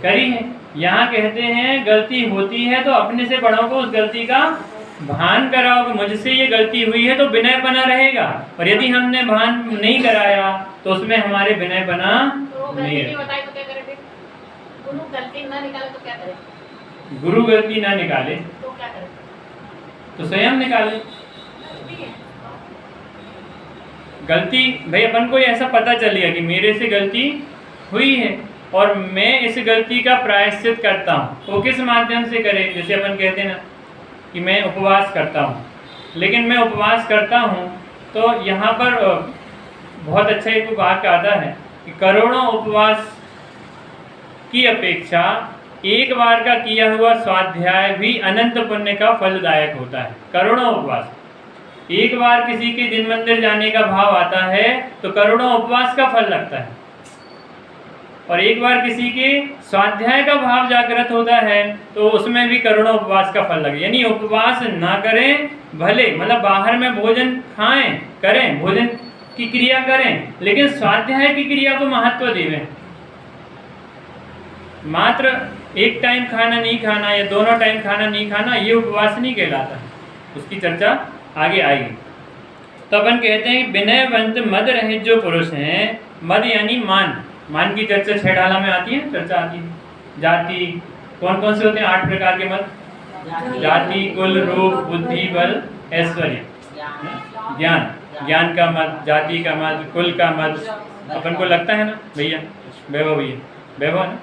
करी है। यहाँ कहते हैं गलती होती है तो अपने से बड़ों को उस गलती का भान कराओ कि मुझसे ये गलती हुई है तो विनय बना रहेगा। और यदि हमने भान नहीं कराया तो उसमें हमारे विनय बना नहीं रहेगा। गुरु गलती ना निकाले तो क्या करें? गुरु गलती ना निकाले तो क्या करें? तो स्वयं निकाले ठीक है। गलती। भाई अपन को ऐसा पता चल गया कि मेरे से गलती हुई है और मैं इस गलती का प्रायश्चित करता हूँ, वो किस माध्यम से करे? जैसे अपन कहते हैं ना कि मैं उपवास करता हूँ, लेकिन मैं उपवास करता हूँ तो यहाँ पर बहुत अच्छा एक वाक्य आता है कि करोड़ों उपवास की अपेक्षा एक बार का किया हुआ स्वाध्याय भी अनंत पुण्य का फलदायक होता है। करोड़ों उपवास, एक बार किसी के दिन मंदिर जाने का भाव आता है तो करोड़ों उपवास का फल लगता है, और एक बार किसी के स्वाध्याय का भाव जागृत होता है तो उसमें भी करोड़ों उपवास का फल लगे। यानी उपवास ना करें भले, मतलब बाहर में भोजन खाएं करें, भोजन की क्रिया करें, लेकिन स्वाध्याय की क्रिया को महत्व देवें। मात्र एक टाइम खाना नहीं खाना या दोनों टाइम खाना नहीं खाना, ये उपवास नहीं कहलाता है। उसकी चर्चा आगे आएगी। तो अपन कहते हैं विनयवंत मद रहित जो पुरुष हैं, मद यानी मान, मान की चर्चा छह ढाला में आती है, चर्चा आती है। जाति कौन कौन से होते हैं? 8 प्रकार के मद, जाति, कुल, रूप, बुद्धि, बल, ऐश्वर्य, ज्ञान, ज्ञान का मद, जाति का मद, कुल का मद। अपन को लगता है ना भैया, वैभव भैया, वैभव है,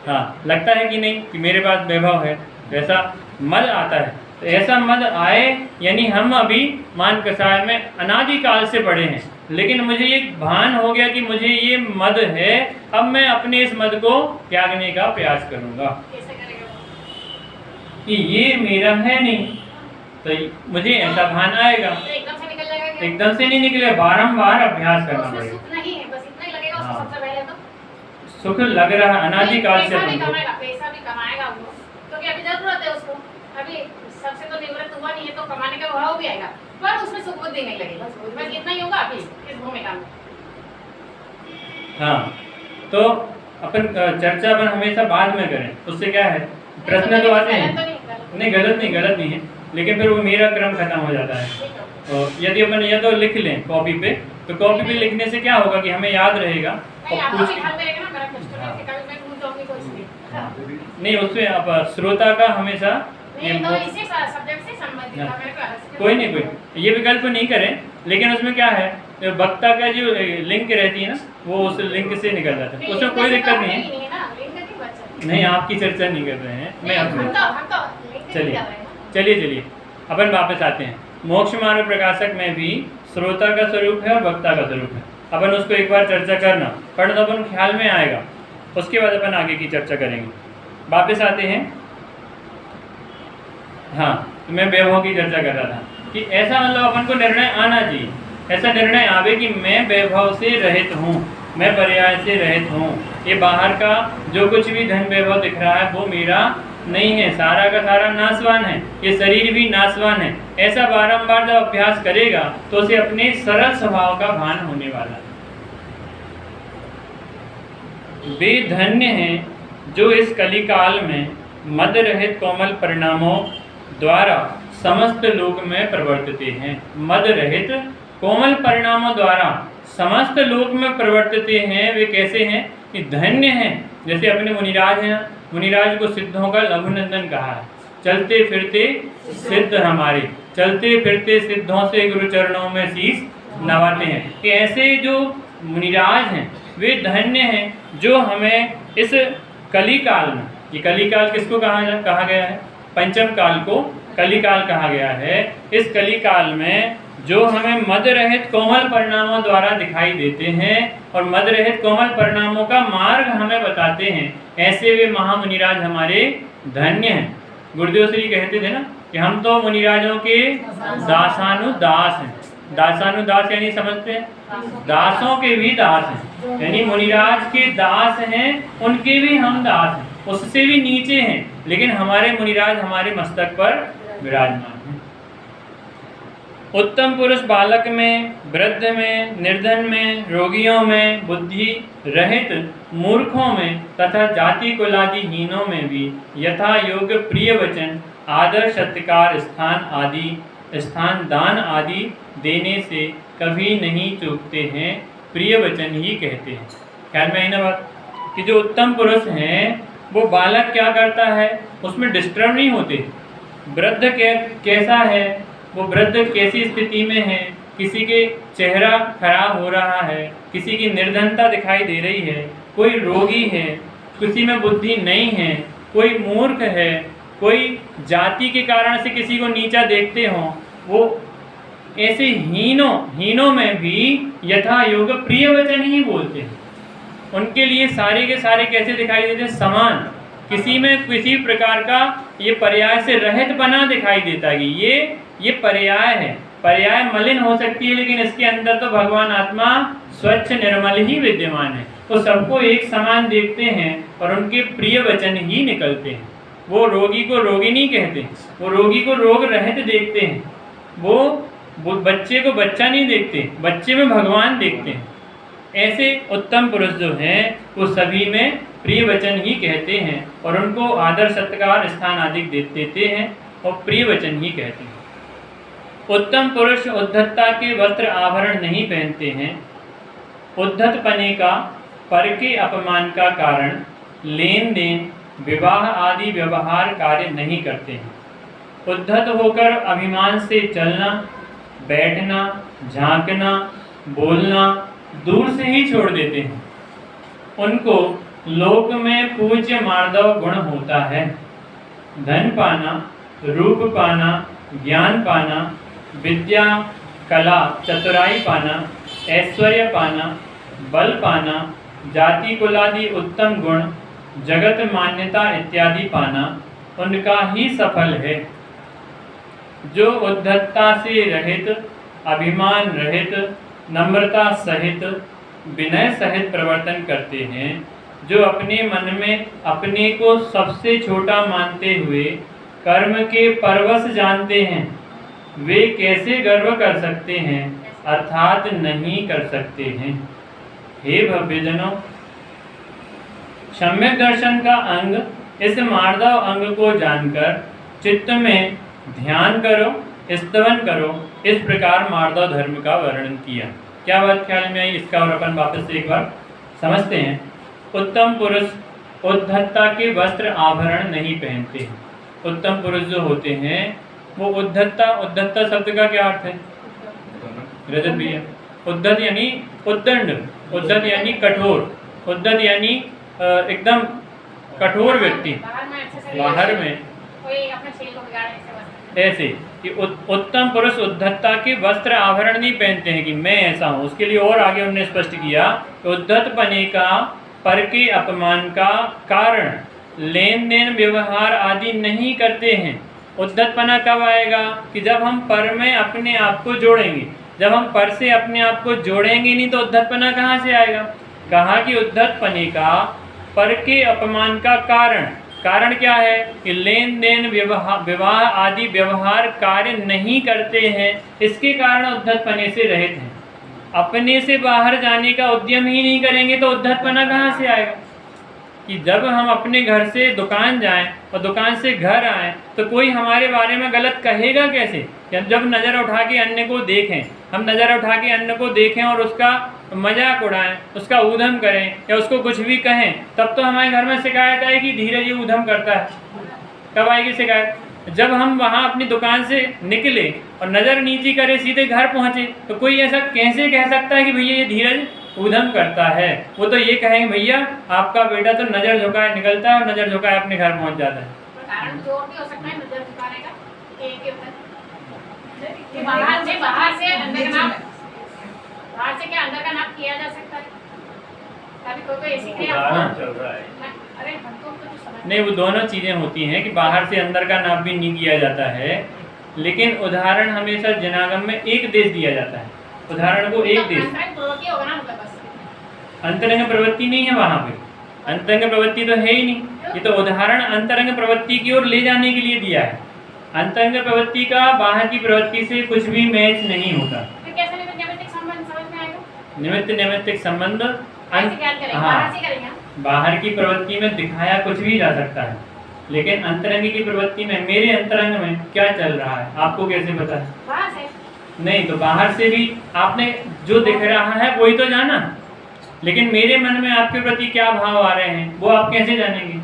हाँ लगता है कि नहीं कि मेरे पास वैभव है, वैसा मद आता है। तो ऐसा मद आए यानी हम अभी मान कसाय में अनादिकाल से पढ़े हैं, लेकिन मुझे ये भान हो गया कि मुझे ये मद है, अब मैं अपने इस मद को त्यागने का प्रयास करूंगा कैसे करेगा? कि ये मेरा है नहीं, तो मुझे ऐसा भान आएगा। तो एकदम से निकल जाएगा क्या? एकदम से नहीं निकले, बारंबार अभ्यास तो करना उसमें पड़ेगा। सुख नहीं है, बस इतना ही लगेगा उसको हाँ। सबसे पहले तो। सुख लग रहा है अनादिकाल से पैसा भी अपन को। कमाएगा, पैसा भी कमाएगा वो, क्योंकि अभी जरूरत है उसको, अभी सबसे तो निवृत्त हुआ नहीं है तो कमाने का भाव भी आएगा, पर उसमें सुख बुद्धि नहीं लगेगी। बस इतना ही होगा अभी इस भूमिका में। हाँ, तो अपन चर्चा अपन हमेशा बाद में करें, उससे क्या है प्रश्न तो आते हैं। नहीं गलत नहीं है, लेकिन फिर वो मेरा क्रम खत्म हो जाता है। और यदि अपन या तो लिख लें कॉपी पे, तो कॉपी पे लिखने से क्या होगा कि हमें याद रहेगा नहीं, और आप पूछ अभी घर में रहेगा ना, मेरा क्वेश्चन है कि कभी मैं भूल जाऊंगी तो इसलिए। नहीं, उसमें अब श्रोता का हमेशा नहीं तो इसी सब्जेक्ट से संबंधित है, मेरे को अलग से कोई नहीं, कोई ये विकल्प नहीं करें, लेकिन उसमें क्या है वक्ता का जो लिंक रहती है ना, वो उस लिंक से निकल जाता है, उसमें कोई दिक्कत नहीं है। नहीं, आपकी चर्चा नहीं कर रहे हैं, मैं अपनी। चलिए अपन वापस आते हैं। मोक्ष मार्ग प्रकाशक में भी श्रोता का स्वरूप है और वक्ता का स्वरूप है। अपन उसको एक बार चर्चा करना, पढ़ना तो अपन ख्याल में आएगा, उसके बाद अपन आगे की चर्चा करेंगे। वापस आते हैं। हाँ, तो मैं वैभव की चर्चा कर रहा था कि ऐसा मतलब अपन को निर्णय आना चाहिए, ऐसा निर्णय आवे कि मैं वैभव से रहित हूँ, मैं पर्याय से रहित हूँ, ये बाहर का जो कुछ भी धन वैभव दिख रहा है वो मेरा नहीं है, सारा का सारा नाशवान है, ये शरीर भी नाशवान है। ऐसा बारंबार जब अभ्यास करेगा तो उसे अपने सरल स्वभाव का भान होने वाला है। वे धन्य हैं जो इस कलिकाल में मद रहित कोमल परिणामों द्वारा समस्त लोक में प्रवर्तित हैं। मद रहित कोमल परिणामों द्वारा समस्त लोक में प्रवर्तित हैं। वे कैसे हैं कि धन्य हैं, जैसे अपने मुनिराज हैं, मुनिराज को सिद्धों का लघुनंदन कहा है। चलते फिरते सिद्ध हमारे, चलते फिरते सिद्धों से गुरु चरणों में शीश नवाते हैं। कि ऐसे जो मुनिराज हैं वे धन्य हैं जो हमें इस कलिकाल में, ये कलिकाल किसको कहा गया है? पंचम काल को कलिकाल कहा गया है। इस कलिकाल में जो हमें मद रहित कोमल परिणामों द्वारा दिखाई देते हैं और मद रहित कोमल परिणामों का मार्ग हमें बताते हैं, ऐसे वे महामुनिराज हमारे धन्य हैं। गुरुदेव श्री कहते थे ना कि हम तो मुनिराजों के दासानुदास हैं। दासानुदास यानी समझते हैं, दासों के भी दास हैं, यानी मुनिराज के दास हैं, उनके भी हम दास हैं, उससे भी नीचे हैं, लेकिन हमारे मुनिराज हमारे मस्तक पर विराजमान हैं। उत्तम पुरुष बालक में, वृद्ध में, निर्धन में, रोगियों में, बुद्धि रहित मूर्खों में तथा जाति कुलादिहीनों में भी यथा योग्य प्रिय वचन, आदर, सत्कार, स्थान दान आदि देने से कभी नहीं चूकते हैं, प्रिय वचन ही कहते हैं। ख्याल में आई ना बात कि जो उत्तम पुरुष हैं वो बालक क्या करता है उसमें डिस्टर्ब नहीं होते। वृद्ध कैसा है, वो वृद्ध कैसी स्थिति में है, किसी के चेहरा खराब हो रहा है, किसी की निर्धनता दिखाई दे रही है, कोई रोगी है, किसी में बुद्धि नहीं है, कोई मूर्ख है, कोई जाति के कारण से किसी को नीचा देखते हों, वो ऐसे हीनों में भी यथा योग प्रिय वचन ही बोलते हैं। उनके लिए सारे के सारे कैसे दिखाई देते हैं, समान, किसी में किसी प्रकार का ये पर्याय से रहित बना दिखाई देता है कि ये पर्याय है। पर्याय मलिन हो सकती है लेकिन इसके अंदर तो भगवान आत्मा स्वच्छ निर्मल ही विद्यमान है। वो सबको एक समान देखते हैं और उनके प्रिय वचन ही निकलते हैं। वो रोगी को रोगी नहीं कहते, वो रोगी को रोग रहित देखते हैं, वो बच्चे को बच्चा नहीं देखते, बच्चे में भगवान देखते हैं। ऐसे उत्तम पुरुष जो हैं वो सभी में प्रिय वचन ही कहते हैं और उनको आदर सत्कार स्थान आदि देते हैं और प्रिय वचन ही कहते हैं। उत्तम पुरुष उद्धतता के वस्त्र आभरण नहीं पहनते हैं। उद्धतपने का पर के अपमान का कारण लेन देन विवाह आदि व्यवहार कार्य नहीं करते हैं। उद्धत होकर अभिमान से चलना, बैठना, झांकना, बोलना दूर से ही छोड़ देते हैं। उनको लोक में पूज्य मार्दव गुण होता है। धन पाना, रूप पाना, ज्ञान पाना, विद्या, कला, चतुराई पाना, ऐश्वर्य पाना, बल पाना, जाति कुलादि उत्तम गुण, जगत मान्यता इत्यादि पाना उनका ही सफल है। जो उद्धतता से रहित, अभिमान रहित, नम्रता सहित, विनय सहित प्रवर्तन करते हैं, जो अपने मन में अपने को सबसे छोटा मानते हुए कर्म के परवश जानते हैं, वे कैसे गर्व कर सकते हैं अर्थात नहीं कर सकते हैं। हे भव्यजनों, सम्यक दर्शन का अंग इस मार्दव अंग को जानकर चित्त में ध्यान करो, स्तवन करो। इस प्रकार मार्दव धर्म का वर्णन किया। क्या बात ख्याल में आई, इसका और अपन वापस से एक बार समझते हैं। उत्तम पुरुष उद्धतता के वस्त्र आभरण नहीं पहनते हैं। उत्तम पुरुष जो होते हैं वो उद्धतता शब्द का क्या अर्थ है रजत भैया? उद्धत यानी उद्दंड, उद्धत यानी कठोर, उद्धत यानी एकदम कठोर व्यक्ति, बाहर में ऐसे कि उत्तम पुरुष उद्धतता के वस्त्र आभरण नहीं पहनते हैं कि मैं ऐसा हूँ। उसके लिए और आगे उन्होंने स्पष्ट किया कि उद्धतपने का पर के अपमान का कारण लेन देन व्यवहार आदि नहीं करते हैं। उद्धतपना कब आएगा कि जब हम पर में अपने आप को जोड़ेंगे। जब हम पर से अपने आप को जोड़ेंगे नहीं तो उद्धतपना कहाँ से आएगा? कहा कि उद्धतपने का पर के अपमान का कारण क्या है कि लेन देन विवाह आदि व्यवहार कार्य नहीं करते हैं, इसके कारण उद्धतपने से रहित हैं। अपने से बाहर जाने का उद्यम ही नहीं करेंगे तो उद्धतपना कहाँ से आएगा? कि जब हम अपने घर से दुकान जाएं और दुकान से घर आएं तो कोई हमारे बारे में गलत कहेगा कैसे? जब नज़र उठा के अन्य को देखें, हम नज़र उठा के अन्य को देखें और उसका मजाक उड़ाएं, उसका ऊधम करें या उसको कुछ भी कहें, तब तो हमारे घर में शिकायत आएगी धीरज ये ऊधम करता है। कब आएगी शिकायत? जब हम वहाँ अपनी दुकान से निकले और नज़र नीची करे सीधे घर पहुँचे तो कोई ऐसा कैसे कह सकता है कि भैया ये धीरज ऊधम करता है? वो तो ये कहेंगे भैया आपका बेटा तो नज़र झुकाए निकलता है और नज़र झुकाए अपने घर पहुँच जाता है। कारण जोर भी हो सकता है नज़र झुकाने का। एक के ऊपर बाहर से अंदर का नाम, बाहर से क्या अंदर का नाम किया जा सकता है? कभी कोई ऐसी क्रिया चल रहा है। अरे हमको तो कुछ समझ नहीं, वो दोनों चीज़ें होती हैं कि बाहर से अंदर का नाप भी नहीं किया जाता है, लेकिन उदाहरण हमेशा जनागम में एक देश दिया जाता है। उदाहरण को एक देश, अंतरंग प्रवृत्ति नहीं है वहाँ पे, अंतरंग प्रवृत्ति तो है ही नहीं। ये तो उदाहरण अंतरंग प्रवृत्ति की ओर ले जाने के लिए दिया है। अंतरंग प्रवृत्ति का बाहर की प्रवृत्ति से कुछ भी मैच नहीं होता। फिर कैसे निमित्तिक संबंध समझ में आएगा? निमित्तिक संबंध करेंगे बाहर की प्रवृत्ति में दिखाया कुछ भी जा सकता है, लेकिन अंतरंग की प्रवृत्ति में मेरे अंतरंग में क्या चल रहा है आपको कैसे पता है? बाहर से नहीं, तो बाहर से भी आपने जो दिख रहा है वही तो जाना, लेकिन मेरे मन में आपके प्रति क्या भाव आ रहे हैं वो आप कैसे जानेंगे?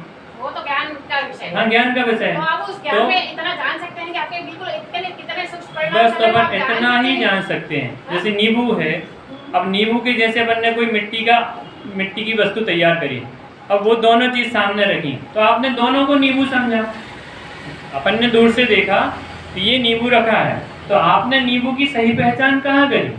वो तो ज्ञान का विषय है। हाँ, ज्ञान का विषय तो है। आप उस ज्ञान में इतना जान सकते हैं कि आपके बिल्कुल कितने सूक्ष्म परिणाम बस तो चले, आप अपन इतना ही जान सकते हैं। जैसे नींबू है, अब नींबू के जैसे अपन ने कोई मिट्टी की वस्तु तैयार करी, अब वो दोनों चीज सामने रखी, तो आपने दोनों को नींबू समझा। अपन ने दूर से देखा कि ये नींबू रखा है, तो आपने नींबू की सही पहचान कहाँ करी?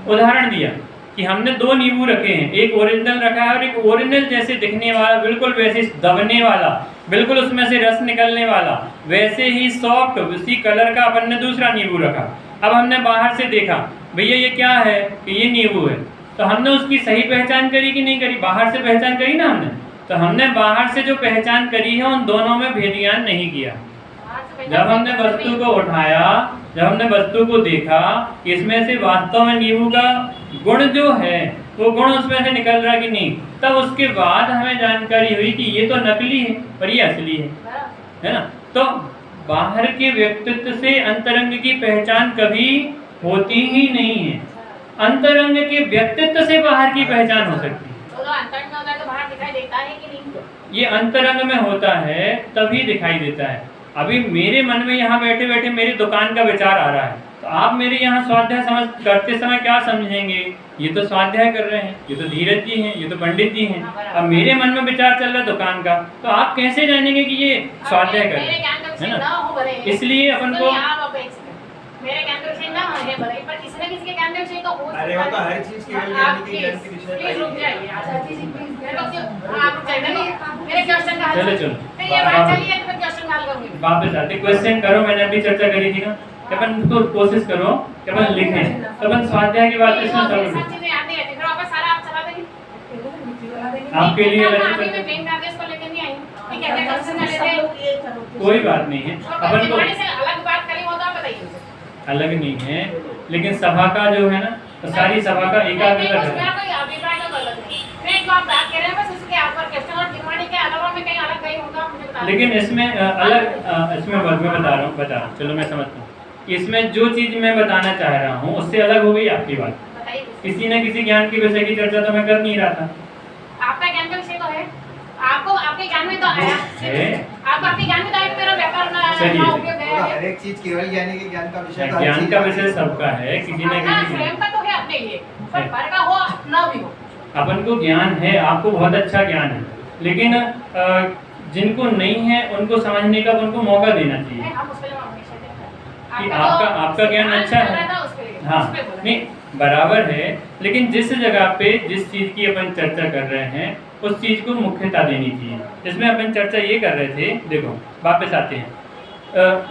उदाहरण दिया कि हमने दो नींबू रखे हैं, एक ओरिजिनल रखा है और एक ओरिजिनल जैसे दिखने वाला, बिल्कुल वैसे दबने वाला, बिल्कुल उसमें से रस निकलने वाला, वैसे ही सॉफ्ट उसी कलर का अपन ने दूसरा नींबू रखा। अब हमने बाहर से देखा, भैया ये क्या है? कि ये नींबू है। तो हमने उसकी सही पहचान करी कि नहीं करी? बाहर से पहचान करी ना हमने। तो हमने बाहर से जो पहचान करी है उन दोनों में भेद ज्ञान नहीं किया। जब हमने वस्तु को उठाया, जब हमने वस्तु को देखा, इसमें से वास्तव में नींबू का गुण जो है वो गुण उसमें से निकल रहा कि नहीं, तब उसके बाद हमें जानकारी हुई कि ये तो नकली है और ये असली है ना। तो बाहर के व्यक्तित्व से अंतरंग की पहचान कभी होती ही नहीं है। अंतरंग के व्यक्तित्व से बाहर की पहचान हो सकती है। तो अंतरंग में होता है तो बाहर दिखाई देता है कि नहीं? ये अंतरंग में होता है तभी दिखाई देता है। अभी मेरे मन में यहाँ बैठे बैठे मेरी दुकान का विचार आ रहा है, तो आप मेरे यहाँ स्वाध्याय समझ करते समय क्या समझेंगे? ये तो स्वाध्याय कर रहे हैं, ये तो धीरज जी हैं, ये तो पंडित जी हैं। अब मेरे मन में विचार चल रहा है दुकान का, तो आप कैसे जानेंगे कि ये स्वाध्याय कर रहे हैं? है ना। इसलिए अपन को मेरे ज्ञान का विषय ना है भले, पर किसी न किसी के ज्ञान का विषय तो हो सकता है। अरे वो तो हर चीज केवल ज्ञान के विषय प्लीज रुक जाइए। आप रुक जाइए, मेरे क्वेश्चन का चलो चलो फिर ये बात चलिए तो क्वेश्चन हल करूंगी। वापस आते क्वेश्चन करो। मैंने अभी चर्चा करी थी ना कि अपन को कोशिश करो कि अपन लिखें, तो अपन स्वाध्याय की बात इसमें सब समझ चीजें आती है, फिर वापस सारा आप चला देंगे। आपके लिए अलग अभी से मैं पेन आदेश को लेकर नहीं आई हूं। ठीक है, क्वेश्चन लेते हैं, कोई बात नहीं है। अपन को से अलग बात करी हो तो आप बताइए। अलग नहीं है, लेकिन सभा का जो है ना, तो सारी सभा का एकाग्रता है। मेरा कोई अभिप्राय तो गलत नहीं, मैं जो आप बात कर रहे हैं बस उसके आधार पर क्वेश्चन और टिप्पणी के अलावा में कहीं अलग कहीं होगा मुझे बता। लेकिन इसमें इसमें मैं बता रहा हूँ, चलो मैं समझता हूँ। इसमें जो चीज मैं बताना चाह रहा हूँ उससे अलग हो गई आपकी बात। बताइए। किसी न किसी ज्ञान के विषय की चर्चा तो मैं कर नहीं रहा था। आपका ज्ञान का विषय तो है, आपको आपके ज्ञान में तो आया है, आपको आपके ज्ञान में तो आया, मेरा व्यापार चलिए। ना उपयोग है। हर एक चीज केवल ज्ञानी के ज्ञान का विषय तो हर ज्ञान चीज का विषय सबका है, किसी न अपना किसी स्वयं का तो है अपने लिए, पर पर का हो ना भी हो। अपन को ज्ञान है, आपको बहुत अच्छा ज्ञान है, लेकिन जिनको नहीं है उनको समझने का उनको मौका देना चाहिए हम उस पे हमेशा देखते कि हैं आपका ज्ञान अच्छा है। हाँ नहीं बराबर है, लेकिन जिस जगह पे जिस चीज की अपन चर्चा कर रहे हैं उस चीज को मुख्यता देनी चाहिए। इसमें अपन चर्चा ये कर रहे थे, देखो वापस आते हैं।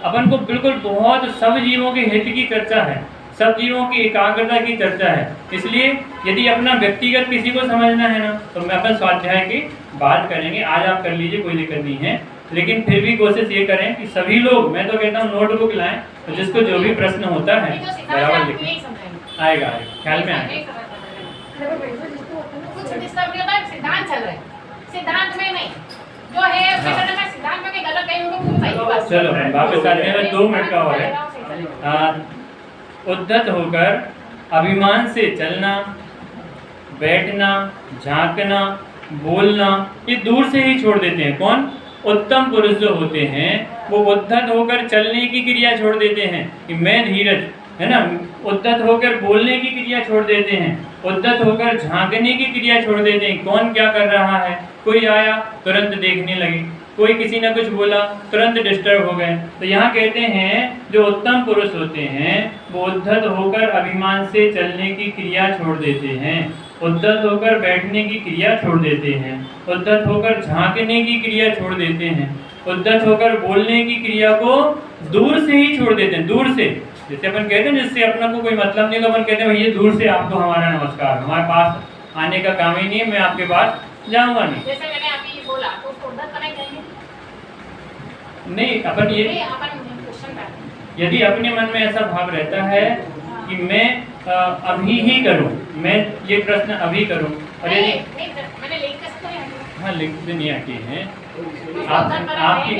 अपन को बिल्कुल बहुत सब जीवों के हित की चर्चा है, सब जीवों की एकाग्रता की चर्चा है। इसलिए यदि अपना व्यक्तिगत किसी को समझना है ना, तो मैं अपन स्वाध्याय की बात करेंगे। आज आप कर लीजिए, कोई दिक्कत नहीं है, लेकिन फिर भी कोशिश ये करें कि सभी लोग, मैं तो कहता हूँ नोटबुक लाएं, तो जिसको जो भी प्रश्न होता है बराबर लिखें। आएगा ख्याल में आएगा। कुछ डिस्टर्ब नहीं होता है, सिद्धांत चल रहा है, सिद्धांत में नहीं जो है मैं सिद्धांत में कहीं गलत कहीं होगा मुझे बताइए। चलो वापस आते हैं, 2 मिनट का और है। उद्धत होकर अभिमान से चलना, बैठना, झांकना, बोलना, ये दूर से ही छोड़ देते हैं। कौन? उत्तम पुरुष जो होते हैं वो उद्धत होकर चलने की क्रिया छोड़ देते हैं कि मैं धीरज, है ना। उद्धत होकर बोलने की क्रिया छोड़ देते हैं, उद्धत होकर झांकने की क्रिया छोड़ देते हैं। कौन क्या कर रहा है, कोई आया तुरंत देखने लगे, कोई किसी ने कुछ बोला तुरंत डिस्टर्ब हो गए। तो यहाँ कहते हैं जो उत्तम पुरुष होते हैं वो उद्धत होकर अभिमान से चलने की क्रिया छोड़ देते हैं, उद्धत होकर बैठने की क्रिया छोड़ देते हैं, उद्धत होकर झांकने की क्रिया छोड़ देते हैं, उद्धत होकर बोलने की क्रिया को दूर से ही छोड़ देते हैं। दूर से, जैसे अपन कहते हैं जिससे अपना को कोई मतलब नहीं, तो अपन कहते हैं भैया दूर से आपको हमारा नमस्कार, हमारे पास आने का काम ही नहीं है, मैं आपके पास जाऊंगा नहीं। जैसे मैंने अभी बोला तो उसको उद्धत बनाई जाएंगे नहीं, अपन ये यदि अपने मन में ऐसा भाव रहता है कि मैं अभी ही करूं, मैं ये प्रश्न अभी करूं, और यदि मैंने लिख के सकते हैं, हाँ लिख के नहीं आती है आपकी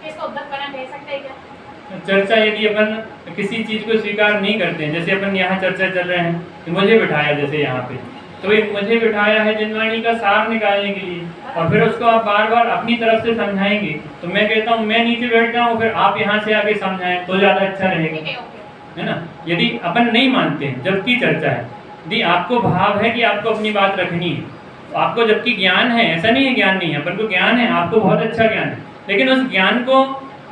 इसको उद्धत बना दे सकते हैं क्या? चर्चा यदि अपन किसी चीज को स्वीकार नहीं करते हैं, जैसे अपन यहाँ चर्चा चल रहे हैं कि मुझे बिठाया जैसे यहाँ पे, तो एक मुझे बिठाया है जिनवाणी का सार निकालने के लिए, और फिर उसको आप बार बार अपनी तरफ से समझाएंगे। तो मैं कहता हूँ मैं नीचे बैठ जाऊँ, फिर आप यहाँ से आके समझाएं तो ज़्यादा अच्छा रहेगा, ठीक है, ओके। है ना। यदि अपन नहीं मानते हैं जबकि चर्चा है, यदि आपको भाव है कि आपको अपनी बात रखनी है, तो आपको जबकि ज्ञान है, ऐसा नहीं है ज्ञान नहीं है, अपन को ज्ञान है, आपको बहुत अच्छा ज्ञान है, लेकिन उस ज्ञान को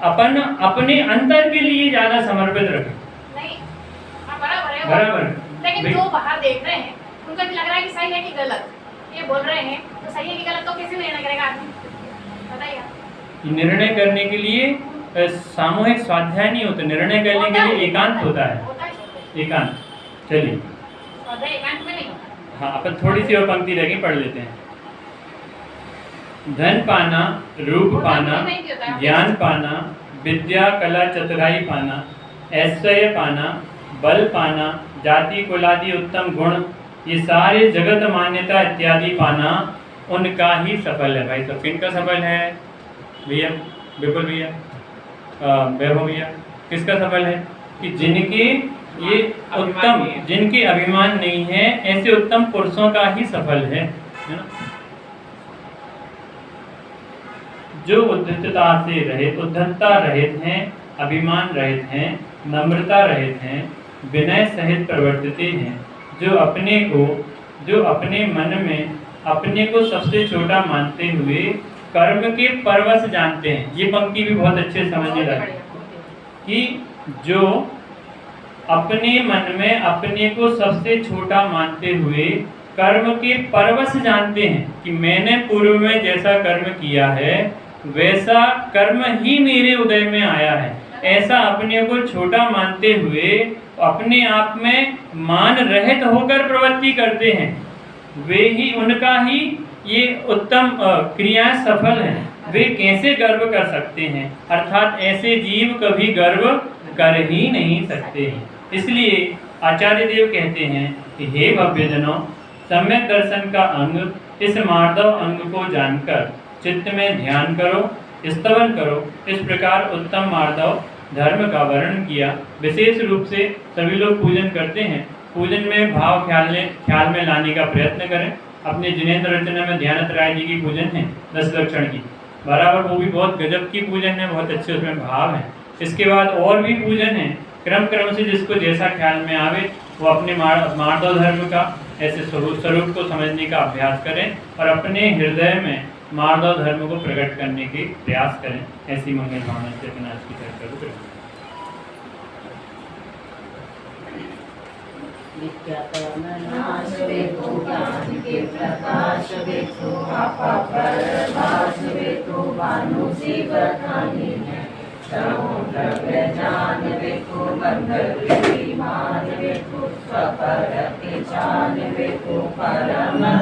अपन अपने अंतर के लिए ज़्यादा समर्पित रखें। नहीं, हाँ, बराबर है वो। बराबर। लेकिन भाई- जो बाहर देख रहे हैं उनको भी लग रहा है कि सही है कि गलत, ये बोल रहे हैं तो सही है कि गलत, तो कैसे निर्णय करेगा आदमी, बताइए। निर्णय करने के लिए सामूहिक स्वाध्याय नहीं होता, निर्णय करने के लिए एकांत होता है, एकांत। चलिए, स्वाध्याय एकांत में नहीं होता। हाँ, अपन थोड़ी सी और पंक्ति रह गई, पढ़ लेते हैं। धन पाना, रूप पाना, ज्ञान पाना, विद्या कला चतुराई पाना, ऐश्वर्य पाना, बल पाना, जाति कुलादि उत्तम गुण, ये सारे जगत मान्यता इत्यादि पाना उनका ही सफल है। भाई सब किनका सफल है भैया? बिल्कुल भैया, वैभव भैया, किसका सफल है? कि जिनके ये उत्तम, जिनके अभिमान नहीं है, ऐसे उत्तम पुरुषों का ही सफल है ना। जो उद्धतता से रहित, उद्धतता रहित हैं, अभिमान रहित हैं, नम्रता रहित हैं, विनय सहित प्रवर्तित हैं, जो अपने मन में अपने को सबसे छोटा मानते हुए कर्म के परवश जानते हैं। ये पंक्ति भी बहुत अच्छे से समझने लगे कि जो अपने मन में अपने को सबसे छोटा मानते हुए कर्म के परवश जानते हैं कि मैंने पूर्व में जैसा कर्म किया है वैसा कर्म ही मेरे उदय में आया है, ऐसा अपने को छोटा मानते हुए अपने आप में मान रहित होकर प्रवृत्ति करते हैं, वे ही, उनका ही ये उत्तम क्रियाएं सफल हैं। वे कैसे गर्व कर सकते हैं? अर्थात ऐसे जीव कभी गर्व कर ही नहीं सकते हैं। इसलिए आचार्य देव कहते हैं कि हे भव्यजनों, सम्यक दर्शन का अंग इस मार्दव अंग को जानकर चित्त में ध्यान करो, स्तवन करो। इस प्रकार उत्तम मार्दव धर्म का वर्णन किया। विशेष रूप से सभी लोग पूजन करते हैं, पूजन में भाव ख्याल में लाने का प्रयत्न करें। अपने जिनेंद्र रचना में ध्यानत राय जी की पूजन है 10 लक्षण की, बराबर, वो भी बहुत गजब की पूजन है, बहुत अच्छे उसमें भाव है। इसके बाद और भी पूजन है, क्रम से जिसको जैसा ख्याल में आवे वो अपने मार्दव धर्म का ऐसे स्वरूप को समझने का अभ्यास करें और अपने हृदय में मार्दव धर्म को प्रकट करने के प्रयास करें। ऐसी मंगल भावना से अपना आज की चर्चा को करें। नाश देखो, ज्ञान के प्रकाश देखो, आपा परभाष देखो, भानु सी बरसानी है। द्रव्य ज्ञान देखो, बंधन मान देखो, स्वपर के जान देखो, परम